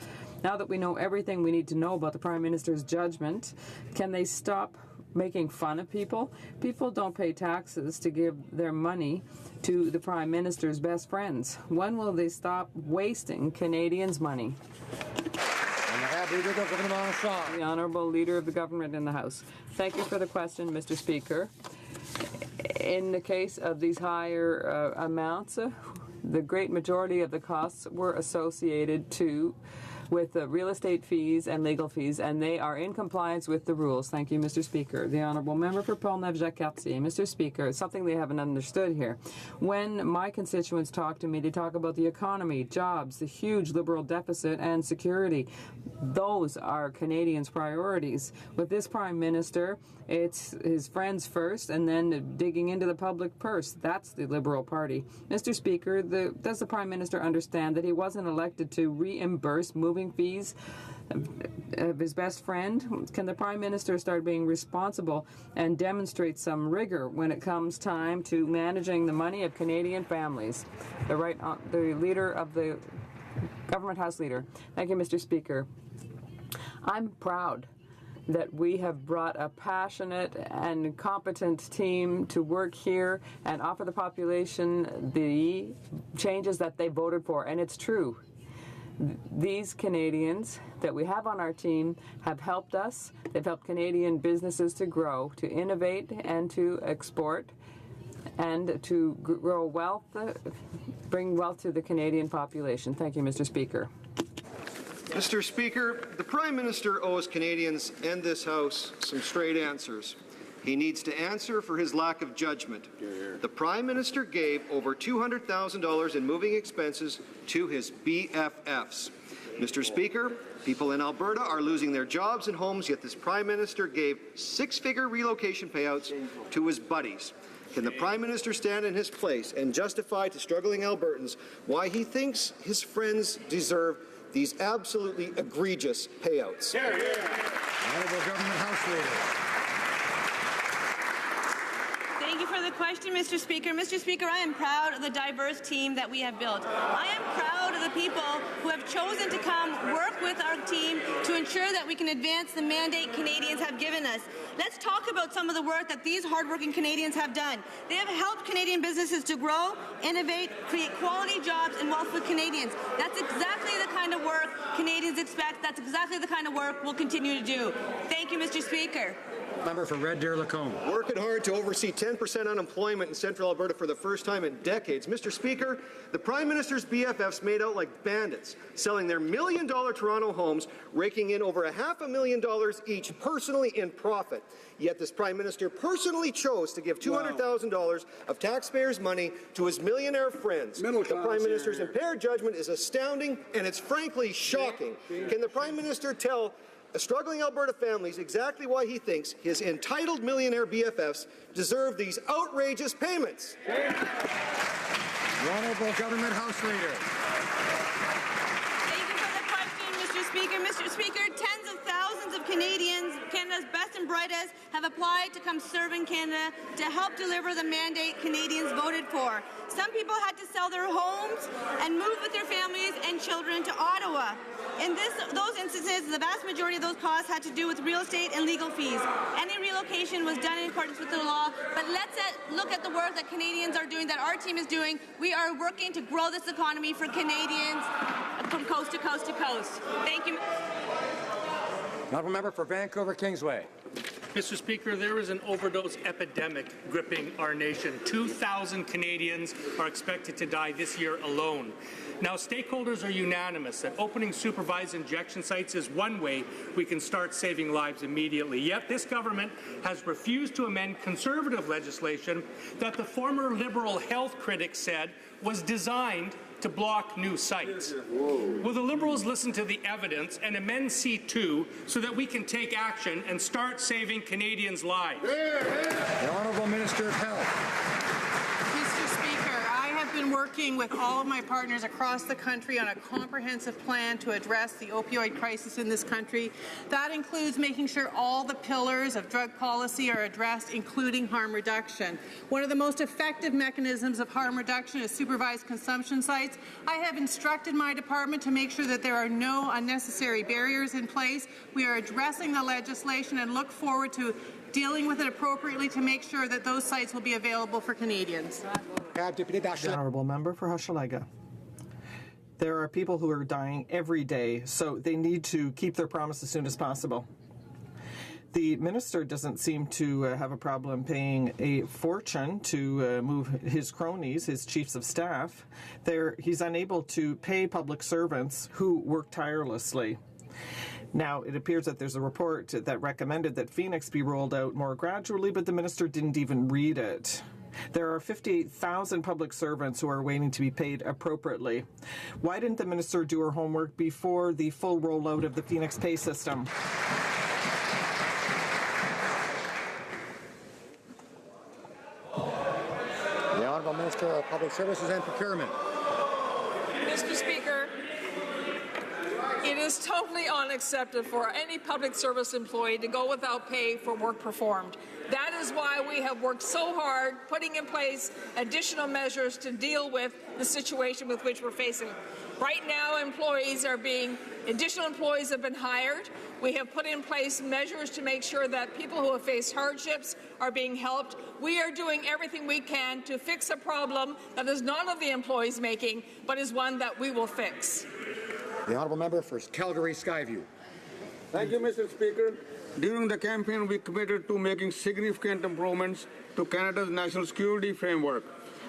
Now that we know everything we need to know about the Prime Minister's judgment, can they stop making fun of people? People don't pay taxes to give their money to the Prime Minister's best friends. When will they stop wasting Canadians' money? The Honourable Leader of the Government in the House. Thank you for the question, Mr. Speaker. In the case of these higher amounts, the great majority of the costs were associated with real estate fees and legal fees, and they are in compliance with the rules. Thank you, Mr. Speaker. The Honourable Member for Portneuf-Jacques-Cartier. Mr. Speaker, something they haven't understood here. When my constituents talk to me, they talk about the economy, jobs, the huge Liberal deficit, and security. Those are Canadians' priorities. With this Prime Minister, it's his friends first, and then digging into the public purse. That's the Liberal Party. Mr. Speaker, does the Prime Minister understand that he wasn't elected to reimburse moving fees of his best friend? Can the Prime Minister start being responsible and demonstrate some rigor when it comes time to managing the money of Canadian families? The Leader of the Government House Leader. Thank you, Mr. Speaker. I'm proud that we have brought a passionate and competent team to work here and offer the population the changes that they voted for. And it's true. These Canadians that we have on our team have helped us. They've helped Canadian businesses to grow, to innovate, and to export, and to grow wealth, bring wealth to the Canadian population. Thank you, Mr. Speaker. Mr. Speaker, the Prime Minister owes Canadians and this House some straight answers. He needs to answer for his lack of judgment. The Prime Minister gave over $200,000 in moving expenses to his BFFs. Mr. Speaker, people in Alberta are losing their jobs and homes, yet this Prime Minister gave six-figure relocation payouts to his buddies. Can the Prime Minister stand in his place and justify to struggling Albertans why he thinks his friends deserve these absolutely egregious payouts? Honourable Government House Leader. Thank you for the question, Mr. Speaker. Mr. Speaker, I am proud of the diverse team that we have built. I am proud of the people who have chosen to come work with our team to ensure that we can advance the mandate Canadians have given us. Let's talk about some of the work that these hardworking Canadians have done. They have helped Canadian businesses to grow, innovate, create quality jobs and wealth for Canadians. That's exactly the kind of work Canadians expect. That's exactly the kind of work we'll continue to do. Thank you, Mr. Speaker. Member for Red Deer Lacombe. Working hard to oversee 10% unemployment in Central Alberta for the first time in decades. Mr. Speaker, the Prime Minister's BFFs made out like bandits, selling their $1 million Toronto homes, raking in over $500,000 each personally in profit. Yet this Prime Minister personally chose to give $200,000 of taxpayers' money to his millionaire friends. The Prime Minister's impaired judgment is astounding, and it's frankly shocking. Can the Prime Minister tell struggling Alberta families exactly why he thinks his entitled millionaire BFFs deserve these outrageous payments? The Honourable Government House Leader. Thank you for the question, Mr. Speaker. Mr. Speaker, tens of thousands of Canadians, Canada's best and brightest, have applied to come serve in Canada to help deliver the mandate Canadians voted for. Some people had to sell their homes and move with their families and children to Ottawa. In those instances, the vast majority of those costs had to do with real estate and legal fees. Any relocation was done in accordance with the law, but let's look at the work that Canadians are doing, that our team is doing. We are working to grow this economy for Canadians from coast to coast to coast. Thank you. Honourable Member for Vancouver Kingsway. Mr. Speaker, there is an overdose epidemic gripping our nation. 2,000 Canadians are expected to die this year alone. Now, stakeholders are unanimous that opening supervised injection sites is one way we can start saving lives immediately. Yet this government has refused to amend conservative legislation that the former Liberal health critics said was designed to block new sites. Will the Liberals listen to the evidence and amend C2 so that we can take action and start saving Canadians' lives? The Honourable Minister of Health. I've been working with all of my partners across the country on a comprehensive plan to address the opioid crisis in this country. That includes making sure all the pillars of drug policy are addressed, including harm reduction. One of the most effective mechanisms of harm reduction is supervised consumption sites. I have instructed my department to make sure that there are no unnecessary barriers in place. We are addressing the legislation and look forward to dealing with it appropriately to make sure that those sites will be available for Canadians. The Honourable Member for Hochelaga. There are people who are dying every day, so they need to keep their promise as soon as possible. The minister doesn't seem to have a problem paying a fortune to move his cronies, his chiefs of staff. He's unable to pay public servants who work tirelessly. Now, it appears that there's a report that recommended that Phoenix be rolled out more gradually, but the minister didn't even read it. There are 58,000 public servants who are waiting to be paid appropriately. Why didn't the minister do her homework before the full rollout of the Phoenix pay system? The Honourable Minister of Public Services and Procurement. Mr. Speaker, it is totally unacceptable for any public service employee to go without pay for work performed. That is why we have worked so hard putting in place additional measures to deal with the situation with which we're facing. Right now, additional employees have been hired. We have put in place measures to make sure that people who have faced hardships are being helped. We are doing everything we can to fix a problem that is none of the employees making, but is one that we will fix. The honourable member for Calgary Skyview. Thank you, Mr. Speaker. During the campaign, we committed to making significant improvements to Canada's national security framework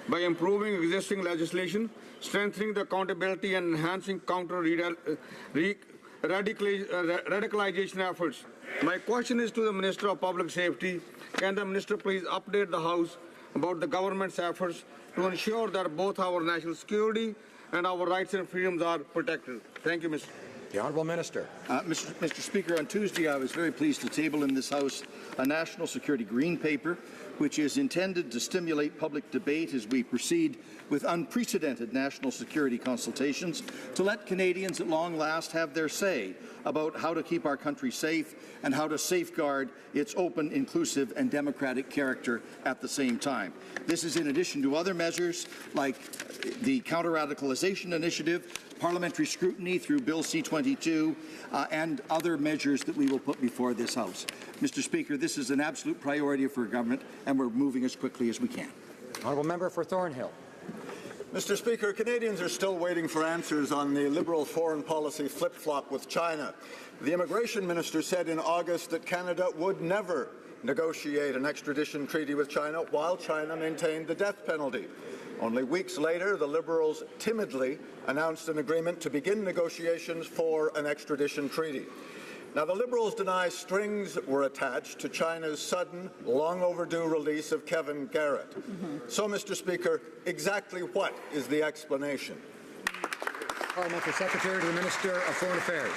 by improving existing legislation, strengthening the accountability and enhancing radicalization efforts. My question is to the Minister of Public Safety. Can the Minister please update the House about the government's efforts to ensure that both our national security and our rights and freedoms are protected? Thank you, Mr. The Honourable Minister. Mr. Speaker, on Tuesday I was very pleased to table in this House a National Security Green Paper, which is intended to stimulate public debate as we proceed with unprecedented national security consultations to let Canadians at long last have their say about how to keep our country safe and how to safeguard its open, inclusive and democratic character at the same time. This is in addition to other measures like the Counter-Radicalization Initiative, parliamentary scrutiny through Bill C-22, and other measures that we will put before this House. Mr. Speaker, this is an absolute priority for government, and we're moving as quickly as we can. Honourable member for Thornhill. Mr. Speaker, Canadians are still waiting for answers on the Liberal foreign policy flip-flop with China. The immigration minister said in August that Canada would never negotiate an extradition treaty with China while China maintained the death penalty. Only weeks later, the Liberals timidly announced an agreement to begin negotiations for an extradition treaty. Now, the Liberals deny strings were attached to China's sudden, long overdue release of Kevin Garrett. So, Mr. Speaker, exactly what is the explanation? Parliamentary Secretary to the Minister of Foreign Affairs.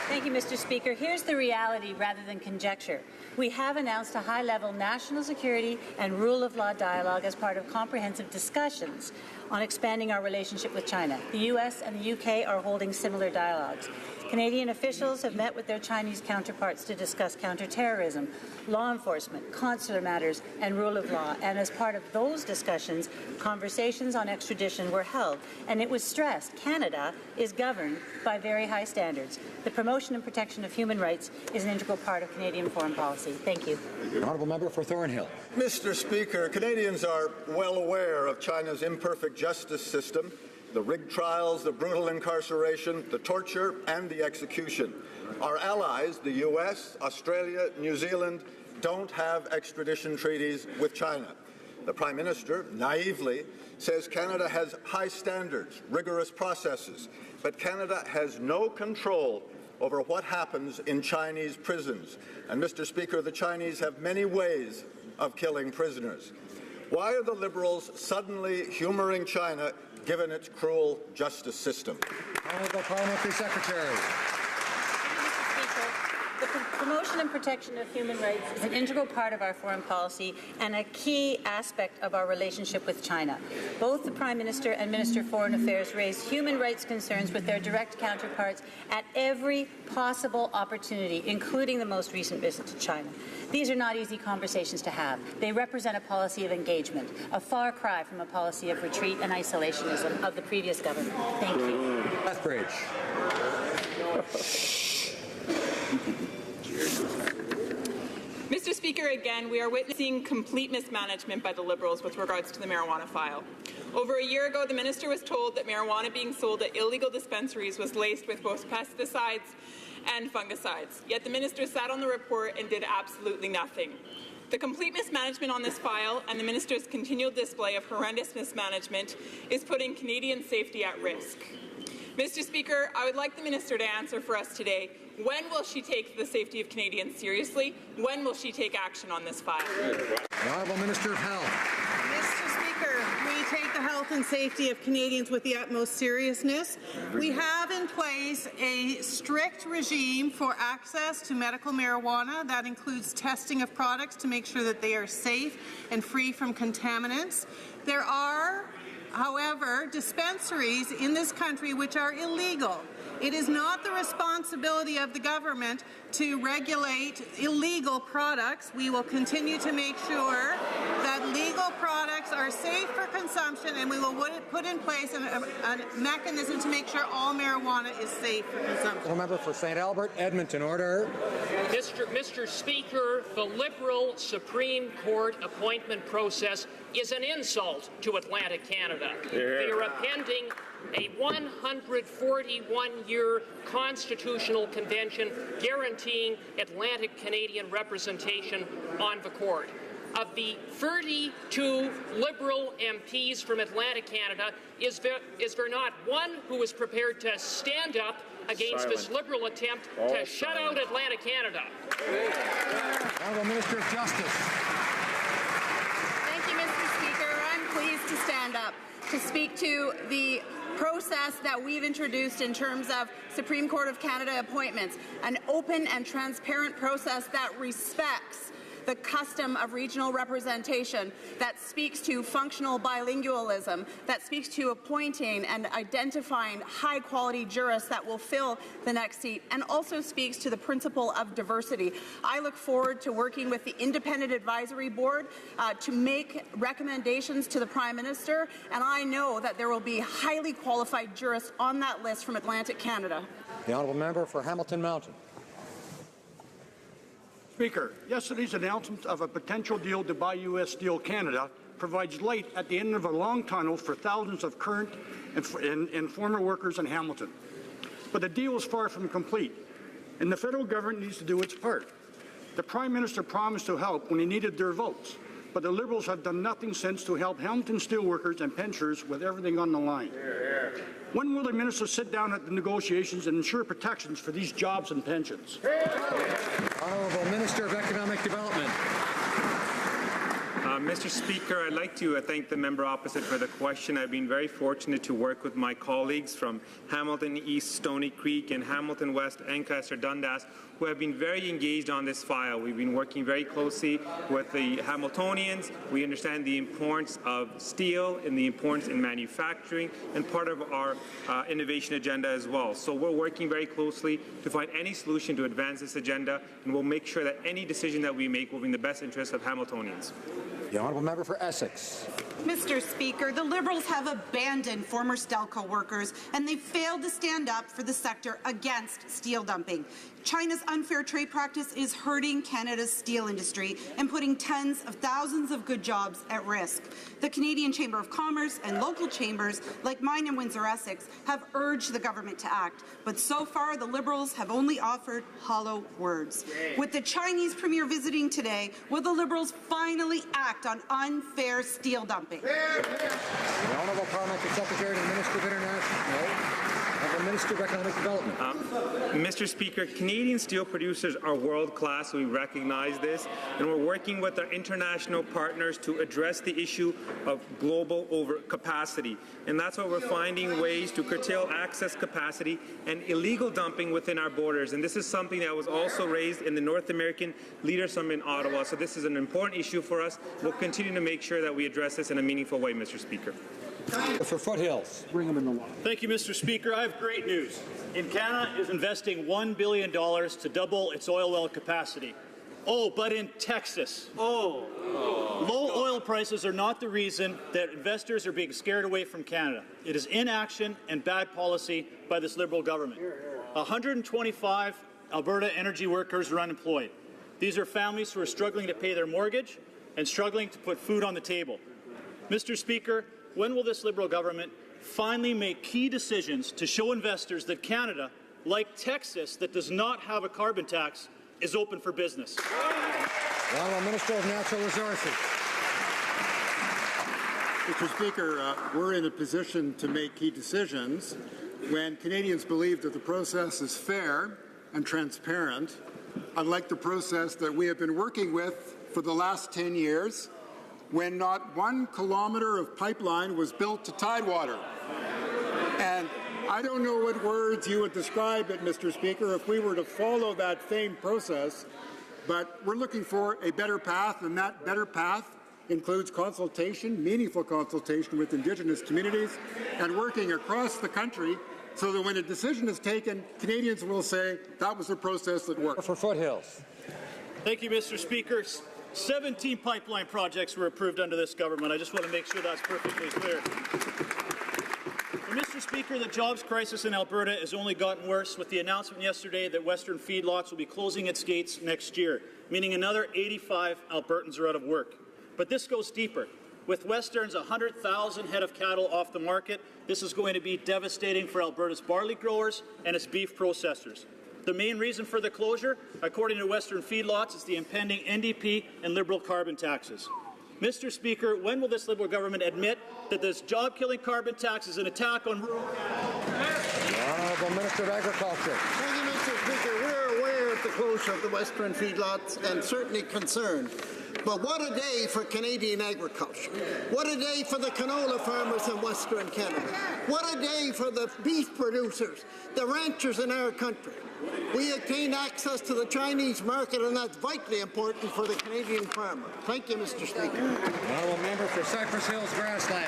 Thank you, Mr. Speaker. Here's the reality rather than conjecture. We have announced a high-level national security and rule of law dialogue as part of comprehensive discussions on expanding our relationship with China. The U.S. and the U.K. are holding similar dialogues. Canadian officials have met with their Chinese counterparts to discuss counterterrorism, law enforcement, consular matters, and rule of law. And as part of those discussions, conversations on extradition were held. And it was stressed Canada is governed by very high standards. The promotion and protection of human rights is an integral part of Canadian foreign policy. Thank you. The honourable member for Thornhill. Mr. Speaker, Canadians are well aware of China's imperfect justice system, the rigged trials, the brutal incarceration, the torture, and the execution. Our allies, the U.S., Australia, New Zealand, don't have extradition treaties with China. The Prime Minister, naively, says Canada has high standards, rigorous processes, but Canada has no control over what happens in Chinese prisons. And, Mr. Speaker, the Chinese have many ways of killing prisoners. Why are the Liberals suddenly humouring China given its cruel justice system? Honourable Parliamentary Secretary. The promotion and protection of human rights is an integral part of our foreign policy and a key aspect of our relationship with China. Both the Prime Minister and Minister of Foreign Affairs raised human rights concerns with their direct counterparts at every possible opportunity, including the most recent visit to China. These are not easy conversations to have. They represent a policy of engagement, a far cry from a policy of retreat and isolationism of the previous government. Thank you. Lethbridge. Mr. Speaker, again, we are witnessing complete mismanagement by the Liberals with regards to the marijuana file. Over a year ago, the minister was told that marijuana being sold at illegal dispensaries was laced with both pesticides and fungicides. Yet the minister sat on the report and did absolutely nothing. The complete mismanagement on this file and the minister's continual display of horrendous mismanagement is putting Canadian safety at risk. Mr. Speaker, I would like the minister to answer for us today. When will she take the safety of Canadians seriously? When will she take action on this file? The Honourable Minister of Health. Mr. Speaker, we take the health and safety of Canadians with the utmost seriousness. We have in place a strict regime for access to medical marijuana. That includes testing of products to make sure that they are safe and free from contaminants. There are, however, dispensaries in this country which are illegal. It is not the responsibility of the government to regulate illegal products. We will continue to make sure that legal products are safe for consumption, and we will put in place a mechanism to make sure all marijuana is safe for consumption. The member for St. Albert, Edmonton, order. Mr. Speaker, the Liberal Supreme Court appointment process is an insult to Atlantic Canada. They are appending a 141-year constitutional convention guaranteeing Atlantic Canadian representation on the court. Of the 32 Liberal MPs from Atlantic Canada, is there not one who is prepared to stand up against this Liberal attempt to shut out Atlantic Canada? Honourable Minister of Justice. Thank you, Mr. Speaker. I'm pleased to stand up to speak to the process that we've introduced in terms of Supreme Court of Canada appointments, an open and transparent process that respects the custom of regional representation, that speaks to functional bilingualism, that speaks to appointing and identifying high-quality jurists that will fill the next seat, and also speaks to the principle of diversity. I look forward to working with the Independent Advisory Board to make recommendations to the Prime Minister, and I know that there will be highly qualified jurists on that list from Atlantic Canada. The honourable member for Hamilton Mountain. Speaker, yesterday's announcement of a potential deal to buy U.S. Steel Canada provides light at the end of a long tunnel for thousands of current and former workers in Hamilton. But the deal is far from complete, and the federal government needs to do its part. The Prime Minister promised to help when he needed their votes, but the Liberals have done nothing since to help Hamilton steelworkers and pensioners with everything on the line. When will the Minister sit down at the negotiations and ensure protections for these jobs and pensions? Honourable Minister of Economic Development. Mr. Speaker, I'd like to thank the member opposite for the question. I've been very fortunate to work with my colleagues from Hamilton East, Stony Creek, and Hamilton West, Ancaster, Dundas, who have been very engaged on this file. We've been working very closely with the Hamiltonians. We understand the importance of steel and the importance in manufacturing and part of our innovation agenda as well. So we're working very closely to find any solution to advance this agenda, and we'll make sure that any decision that we make will be in the best interest of Hamiltonians. The honourable member for Essex. Mr. Speaker, the Liberals have abandoned former Stelco workers, and they failed to stand up for the sector against steel dumping. China's unfair trade practice is hurting Canada's steel industry and putting tens of thousands of good jobs at risk. The Canadian Chamber of Commerce and local chambers, like mine in Windsor-Essex, have urged the government to act, but so far the Liberals have only offered hollow words. With the Chinese Premier visiting today, will the Liberals finally act on unfair steel dumping? The Honourable Parliamentary Secretary to the Minister of International. The Minister of Economic Development. Mr. Speaker, Canadian steel producers are world-class. We recognize this, and we're working with our international partners to address the issue of global overcapacity. And that's why we're finding ways to curtail access capacity and illegal dumping within our borders. And this is something that was also raised in the North American Leader Summit in Ottawa. So this is an important issue for us. We'll continue to make sure that we address this in a meaningful way, Mr. Speaker. For Foothills. Bring them in the law. Thank you, Mr. Speaker. I have great news. Canada is investing $1 billion to double its oil well capacity. Oh, but in Texas. Low oil prices are not the reason that investors are being scared away from Canada. It is inaction and bad policy by this Liberal government. 125 Alberta energy workers are unemployed. These are families who are struggling to pay their mortgage and struggling to put food on the table. Mr. Speaker, when will this Liberal government finally make key decisions to show investors that Canada, like Texas, that does not have a carbon tax, is open for business? The Honourable Minister of Natural Resources. Mr. Speaker, we're in a position to make key decisions when Canadians believe that the process is fair and transparent, unlike the process that we have been working with for the last 10 years, when not 1 kilometre of pipeline was built to Tidewater. And I don't know what words you would describe it, Mr. Speaker, if we were to follow that same process, but we're looking for a better path, and that better path includes consultation, meaningful consultation with Indigenous communities, and working across the country so that when a decision is taken, Canadians will say that was a process that worked. For Foothills. Thank you, Mr. Speaker. 17 pipeline projects were approved under this government. I just want to make sure that's perfectly clear. Mr. Speaker, the jobs crisis in Alberta has only gotten worse with the announcement yesterday that Western Feedlots will be closing its gates next year, meaning another 85 Albertans are out of work. But this goes deeper. With Western's 100,000 head of cattle off the market, this is going to be devastating for Alberta's barley growers and its beef processors. The main reason for the closure, according to Western Feedlots, is the impending NDP and Liberal carbon taxes. Mr. Speaker, when will this Liberal government admit that this job-killing carbon tax is an attack on rural The Honourable Minister of Agriculture. Thank you, Mr. Speaker. We're aware of the closure of the Western feedlots and certainly concerned. But what a day for Canadian agriculture. What a day for the canola farmers in Western Canada. What a day for the beef producers, the ranchers in our country. We obtain access to the Chinese market, and that's vitally important for the Canadian farmer. Thank you, Mr. Speaker. Honourable Member for Cypress Hills Grasslands.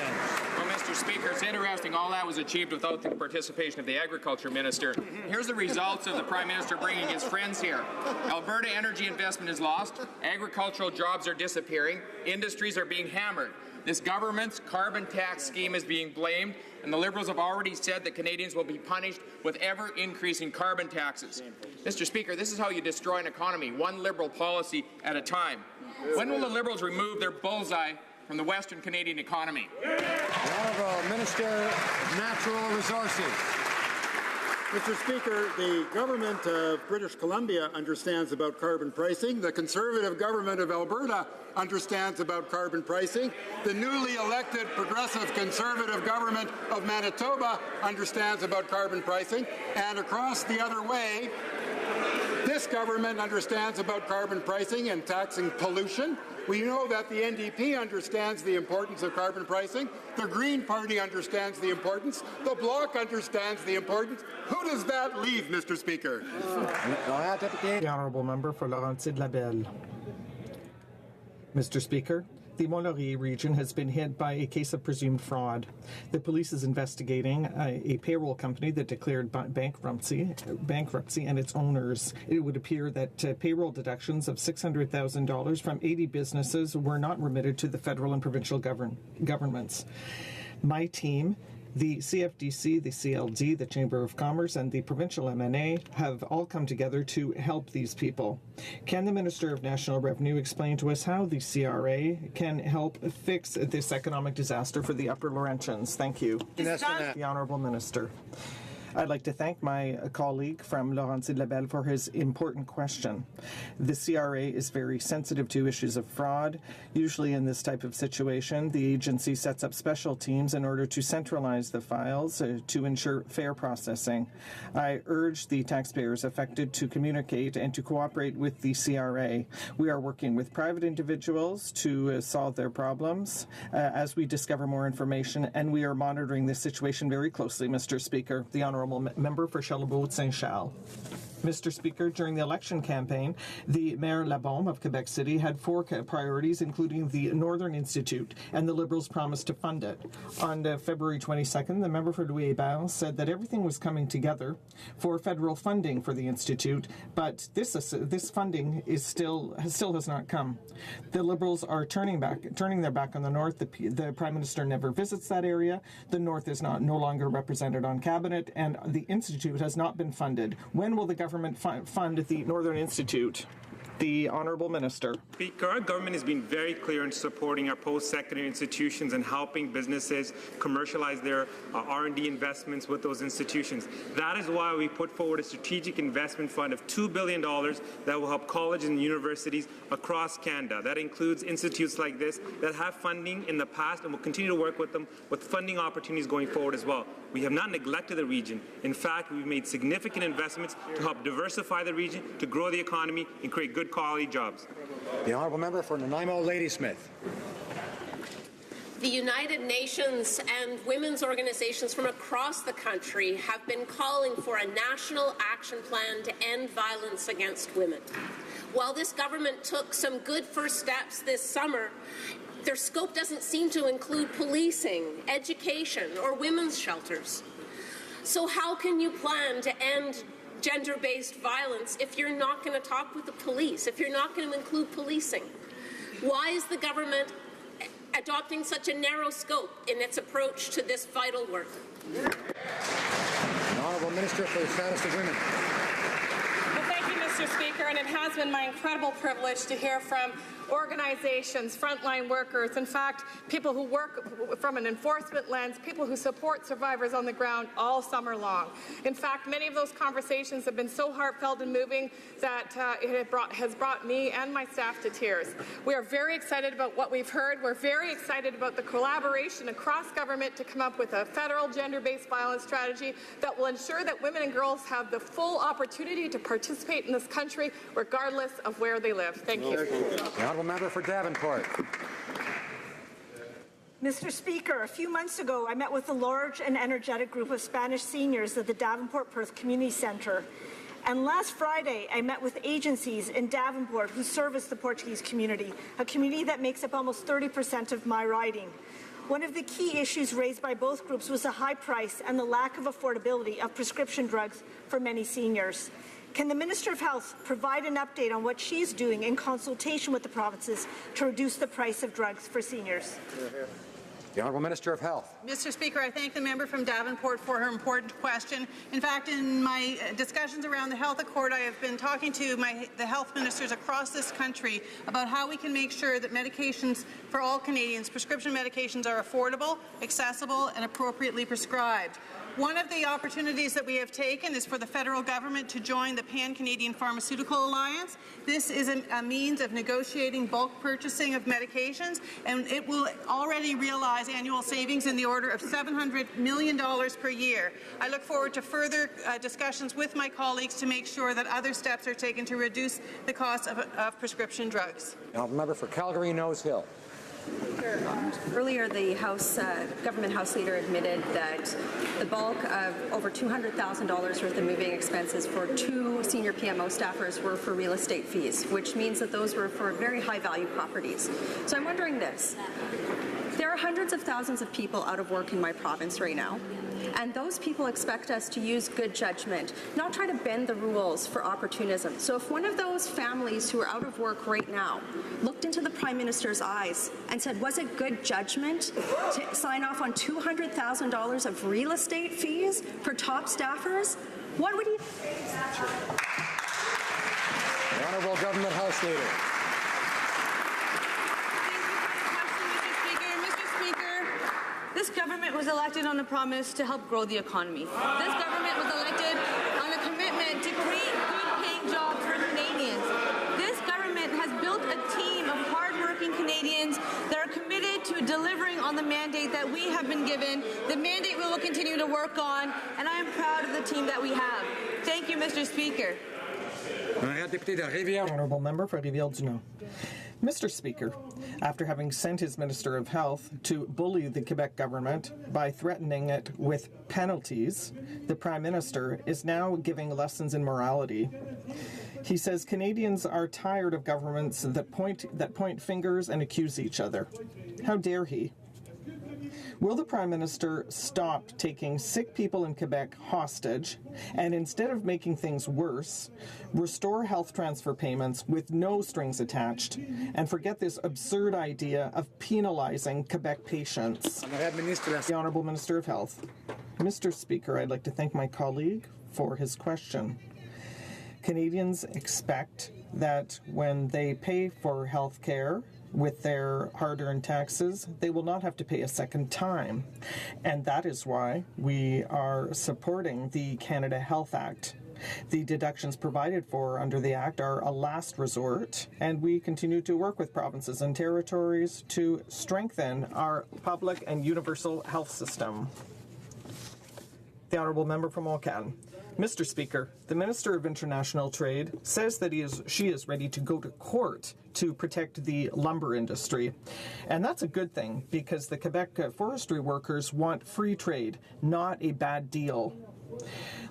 Well, Mr. Speaker, it's interesting. All that was achieved without the participation of the Agriculture Minister. Here's the results of the Prime Minister bringing his friends here. Alberta energy investment is lost. Agricultural jobs are disappearing. Industries are being hammered. This government's carbon tax scheme is being blamed, and the Liberals have already said that Canadians will be punished with ever-increasing carbon taxes. Mr. Speaker, this is how you destroy an economy, one Liberal policy at a time. When will the Liberals remove their bullseye from the Western Canadian economy? The Honourable Minister of Natural Resources. Mr. Speaker, the government of British Columbia understands about carbon pricing. The Conservative government of Alberta understands about carbon pricing. The newly elected Progressive Conservative government of Manitoba understands about carbon pricing. And across the other way, this government understands about carbon pricing and taxing pollution. We know that the NDP understands the importance of carbon pricing. The Green Party understands the importance. The Bloc understands the importance. Who does that leave, Mr. Speaker? The Honourable Member for Laurentides-Labelle. Mr. Speaker, the Mont-Laurier region has been hit by a case of presumed fraud. The police is investigating a payroll company that declared bankruptcy and its owners. It would appear that payroll deductions of $600,000 from 80 businesses were not remitted to the federal and provincial governments. My team, the CFDC, the CLD, the Chamber of Commerce, and the provincial MNA have all come together to help these people. Can the Minister of National Revenue explain to us how the CRA can help fix this economic disaster for the Upper Laurentians? Thank you. The Honourable Minister. I'd like to thank my colleague from Laurentides-Labelle for his important question. The CRA is very sensitive to issues of fraud. Usually in this type of situation, the agency sets up special teams in order to centralize the files to ensure fair processing. I urge the taxpayers affected to communicate and to cooperate with the CRA. We are working with private individuals to solve their problems as we discover more information, and we are monitoring this situation very closely, Mr. Speaker. The Honourable Member for Charlebourg-Saint-Charles. Mr. Speaker, during the election campaign, the Mayor Labombe of Quebec City had 4 priorities, including the Northern Institute, and the Liberals promised to fund it. On February 22nd, the member for Louis Hébert said that everything was coming together for federal funding for the Institute, but this funding is still has not come. The Liberals are turning their back on the North. The Prime Minister never visits that area. The North is no longer represented on Cabinet, and the Institute has not been funded. When will the government fund the Northern Institute? The Honourable Minister. Speaker, our government has been very clear in supporting our post-secondary institutions and helping businesses commercialize their R&D investments with those institutions. That is why we put forward a strategic investment fund of $2 billion that will help colleges and universities across Canada. That includes institutes like this that have funding in the past and will continue to work with them with funding opportunities going forward as well. We have not neglected the region. In fact, we've made significant investments to help diversify the region, to grow the economy, and create good quality jobs. The Honourable Member for Nanaimo Ladysmith. The United Nations and women's organizations from across the country have been calling for a national action plan to end violence against women. While this government took some good first steps this summer, their scope doesn't seem to include policing, education, or women's shelters. So how can you plan to end gender-based violence if you're not going to talk with the police, if you're not going to include policing? Why is the government adopting such a narrow scope in its approach to this vital work? The Honourable Minister for the Status of Women. Well, thank you, Mr. Speaker, and it has been my incredible privilege to hear from organizations, frontline workers, in fact, people who work from an enforcement lens, people who support survivors on the ground all summer long. In fact, many of those conversations have been so heartfelt and moving that it has brought me and my staff to tears. We are very excited about what we've heard. We're very excited about the collaboration across government to come up with a federal gender-based violence strategy that will ensure that women and girls have the full opportunity to participate in this country regardless of where they live. Thank you. The Honourable Member for Davenport. Mr. Speaker, a few months ago I met with a large and energetic group of Spanish seniors at the Davenport Perth Community Centre. And last Friday I met with agencies in Davenport who service the Portuguese community, a community that makes up almost 30% of my riding. One of the key issues raised by both groups was the high price and the lack of affordability of prescription drugs for many seniors. Can the Minister of Health provide an update on what she's doing in consultation with the provinces to reduce the price of drugs for seniors? The Honourable Minister of Health. Mr. Speaker, I thank the member from Davenport for her important question. In fact, in my discussions around the Health Accord, I have been talking to the health ministers across this country about how we can make sure that medications for all Canadians, prescription medications, are affordable, accessible, and appropriately prescribed. One of the opportunities that we have taken is for the federal government to join the Pan-Canadian Pharmaceutical Alliance. This is a means of negotiating bulk purchasing of medications, and it will already realize annual savings in the order of $700 million per year. I look forward to further discussions with my colleagues to make sure that other steps are taken to reduce the cost of prescription drugs. The Honourable Member for Calgary Nose Hill. Earlier, the government House leader admitted that the bulk of over $200,000 worth of moving expenses for 2 senior PMO staffers were for real estate fees, which means that those were for very high-value properties. So I'm wondering this. There are hundreds of thousands of people out of work in my province right now, and those people expect us to use good judgment, not try to bend the rules for opportunism. So if one of those families who are out of work right now looked into the Prime Minister's eyes and said, was it good judgment to sign off on $200,000 of real estate fees for top staffers, what would he say? The Honourable Government House Leader. This government was elected on a promise to help grow the economy. This government was elected on a commitment to create good-paying jobs for Canadians. This government has built a team of hard-working Canadians that are committed to delivering on the mandate that we have been given, the mandate we will continue to work on, and I am proud of the team that we have. Thank you, Mr. Speaker. Honourable Member for Rivière-du-Nord. Mr. Speaker, after having sent his Minister of Health to bully the Quebec government by threatening it with penalties, the Prime Minister is now giving lessons in morality. He says Canadians are tired of governments that point fingers and accuse each other. How dare he? Will the Prime Minister stop taking sick people in Quebec hostage and, instead of making things worse, restore health transfer payments with no strings attached and forget this absurd idea of penalizing Quebec patients? The Honourable Minister of Health. Mr. Speaker, I'd like to thank my colleague for his question. Canadians expect that when they pay for health care with their hard-earned taxes, they will not have to pay a second time. And that is why we are supporting the Canada Health Act. The deductions provided for under the Act are a last resort, and we continue to work with provinces and territories to strengthen our public and universal health system. The Honourable Member from Mulcahy. Mr. Speaker, the Minister of International Trade says that she is ready to go to court to protect the lumber industry. And that's a good thing, because the Quebec forestry workers want free trade, not a bad deal.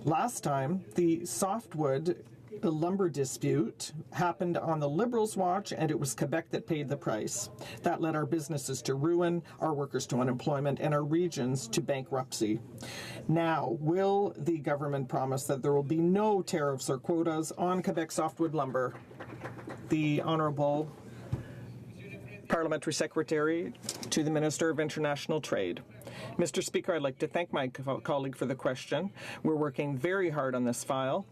Last time, the softwood lumber dispute happened on the Liberals' watch, and it was Quebec that paid the price. That led our businesses to ruin, our workers to unemployment, and our regions to bankruptcy. Now, will the government promise that there will be no tariffs or quotas on Quebec softwood lumber? The Honourable Parliamentary Secretary to the Minister of International Trade. Mr. Speaker, I'd like to thank my colleague for the question. We're working very hard on this file.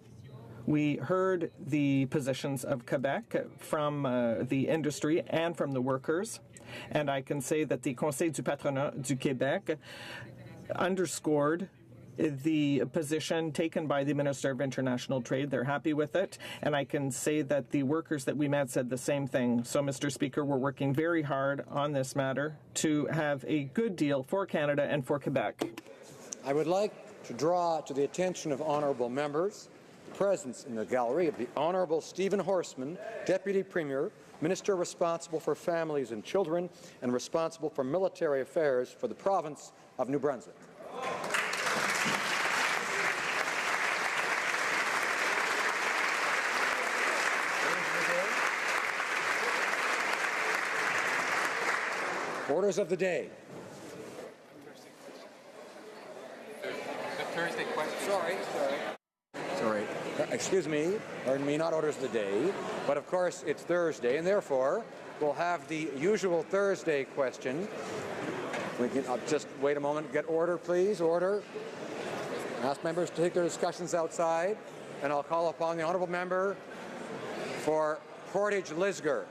We heard the positions of Quebec from the industry and from the workers, and I can say that the Conseil du Patronat du Québec underscored the position taken by the Minister of International Trade. They're happy with it, and I can say that the workers that we met said the same thing. So, Mr. Speaker, we're working very hard on this matter to have a good deal for Canada and for Quebec. I would like to draw to the attention of honourable members the presence in the gallery of the Honourable Stephen Horseman, Deputy Premier, Minister responsible for families and children and responsible for military affairs for the province of New Brunswick. Orders of the day. The Thursday question. Sorry. Excuse me. Pardon me, not orders of the day. But of course, it's Thursday, and therefore, we'll have the usual Thursday question. We can just wait a moment. Get order, please. Order. Ask members to take their discussions outside, and I'll call upon the honourable member for Portage-Lisgar.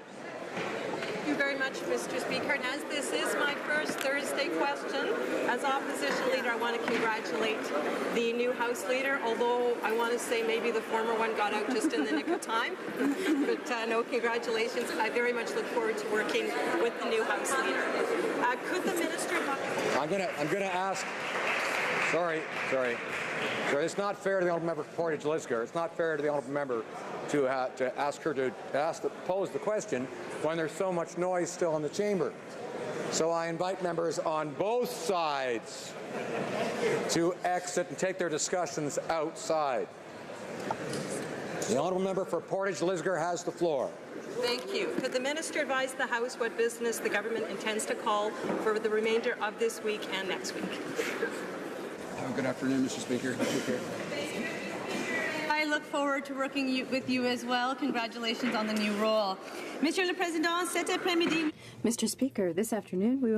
Thank you very much, Mr. Speaker. And as this is my first Thursday question, as opposition leader, I want to congratulate the new House leader, although I want to say maybe the former one got out just in the nick of time. But no, congratulations. I very much look forward to working with the new House leader. Could the minister... I'm gonna ask... Sorry. It's not fair to the honourable member for Portage-Lisgar. It's not fair to the honourable member to ask her to pose the question when there's so much noise still in the chamber. So I invite members on both sides to exit and take their discussions outside. The honourable member for Portage-Lisgar has the floor. Thank you. Could the minister advise the House what business the government intends to call for the remainder of this week and next week? Good afternoon, Mr. Speaker. I look forward to working with you as well. Congratulations on the new role. Monsieur le Président, cet après-midi. Mr. Speaker, this afternoon we will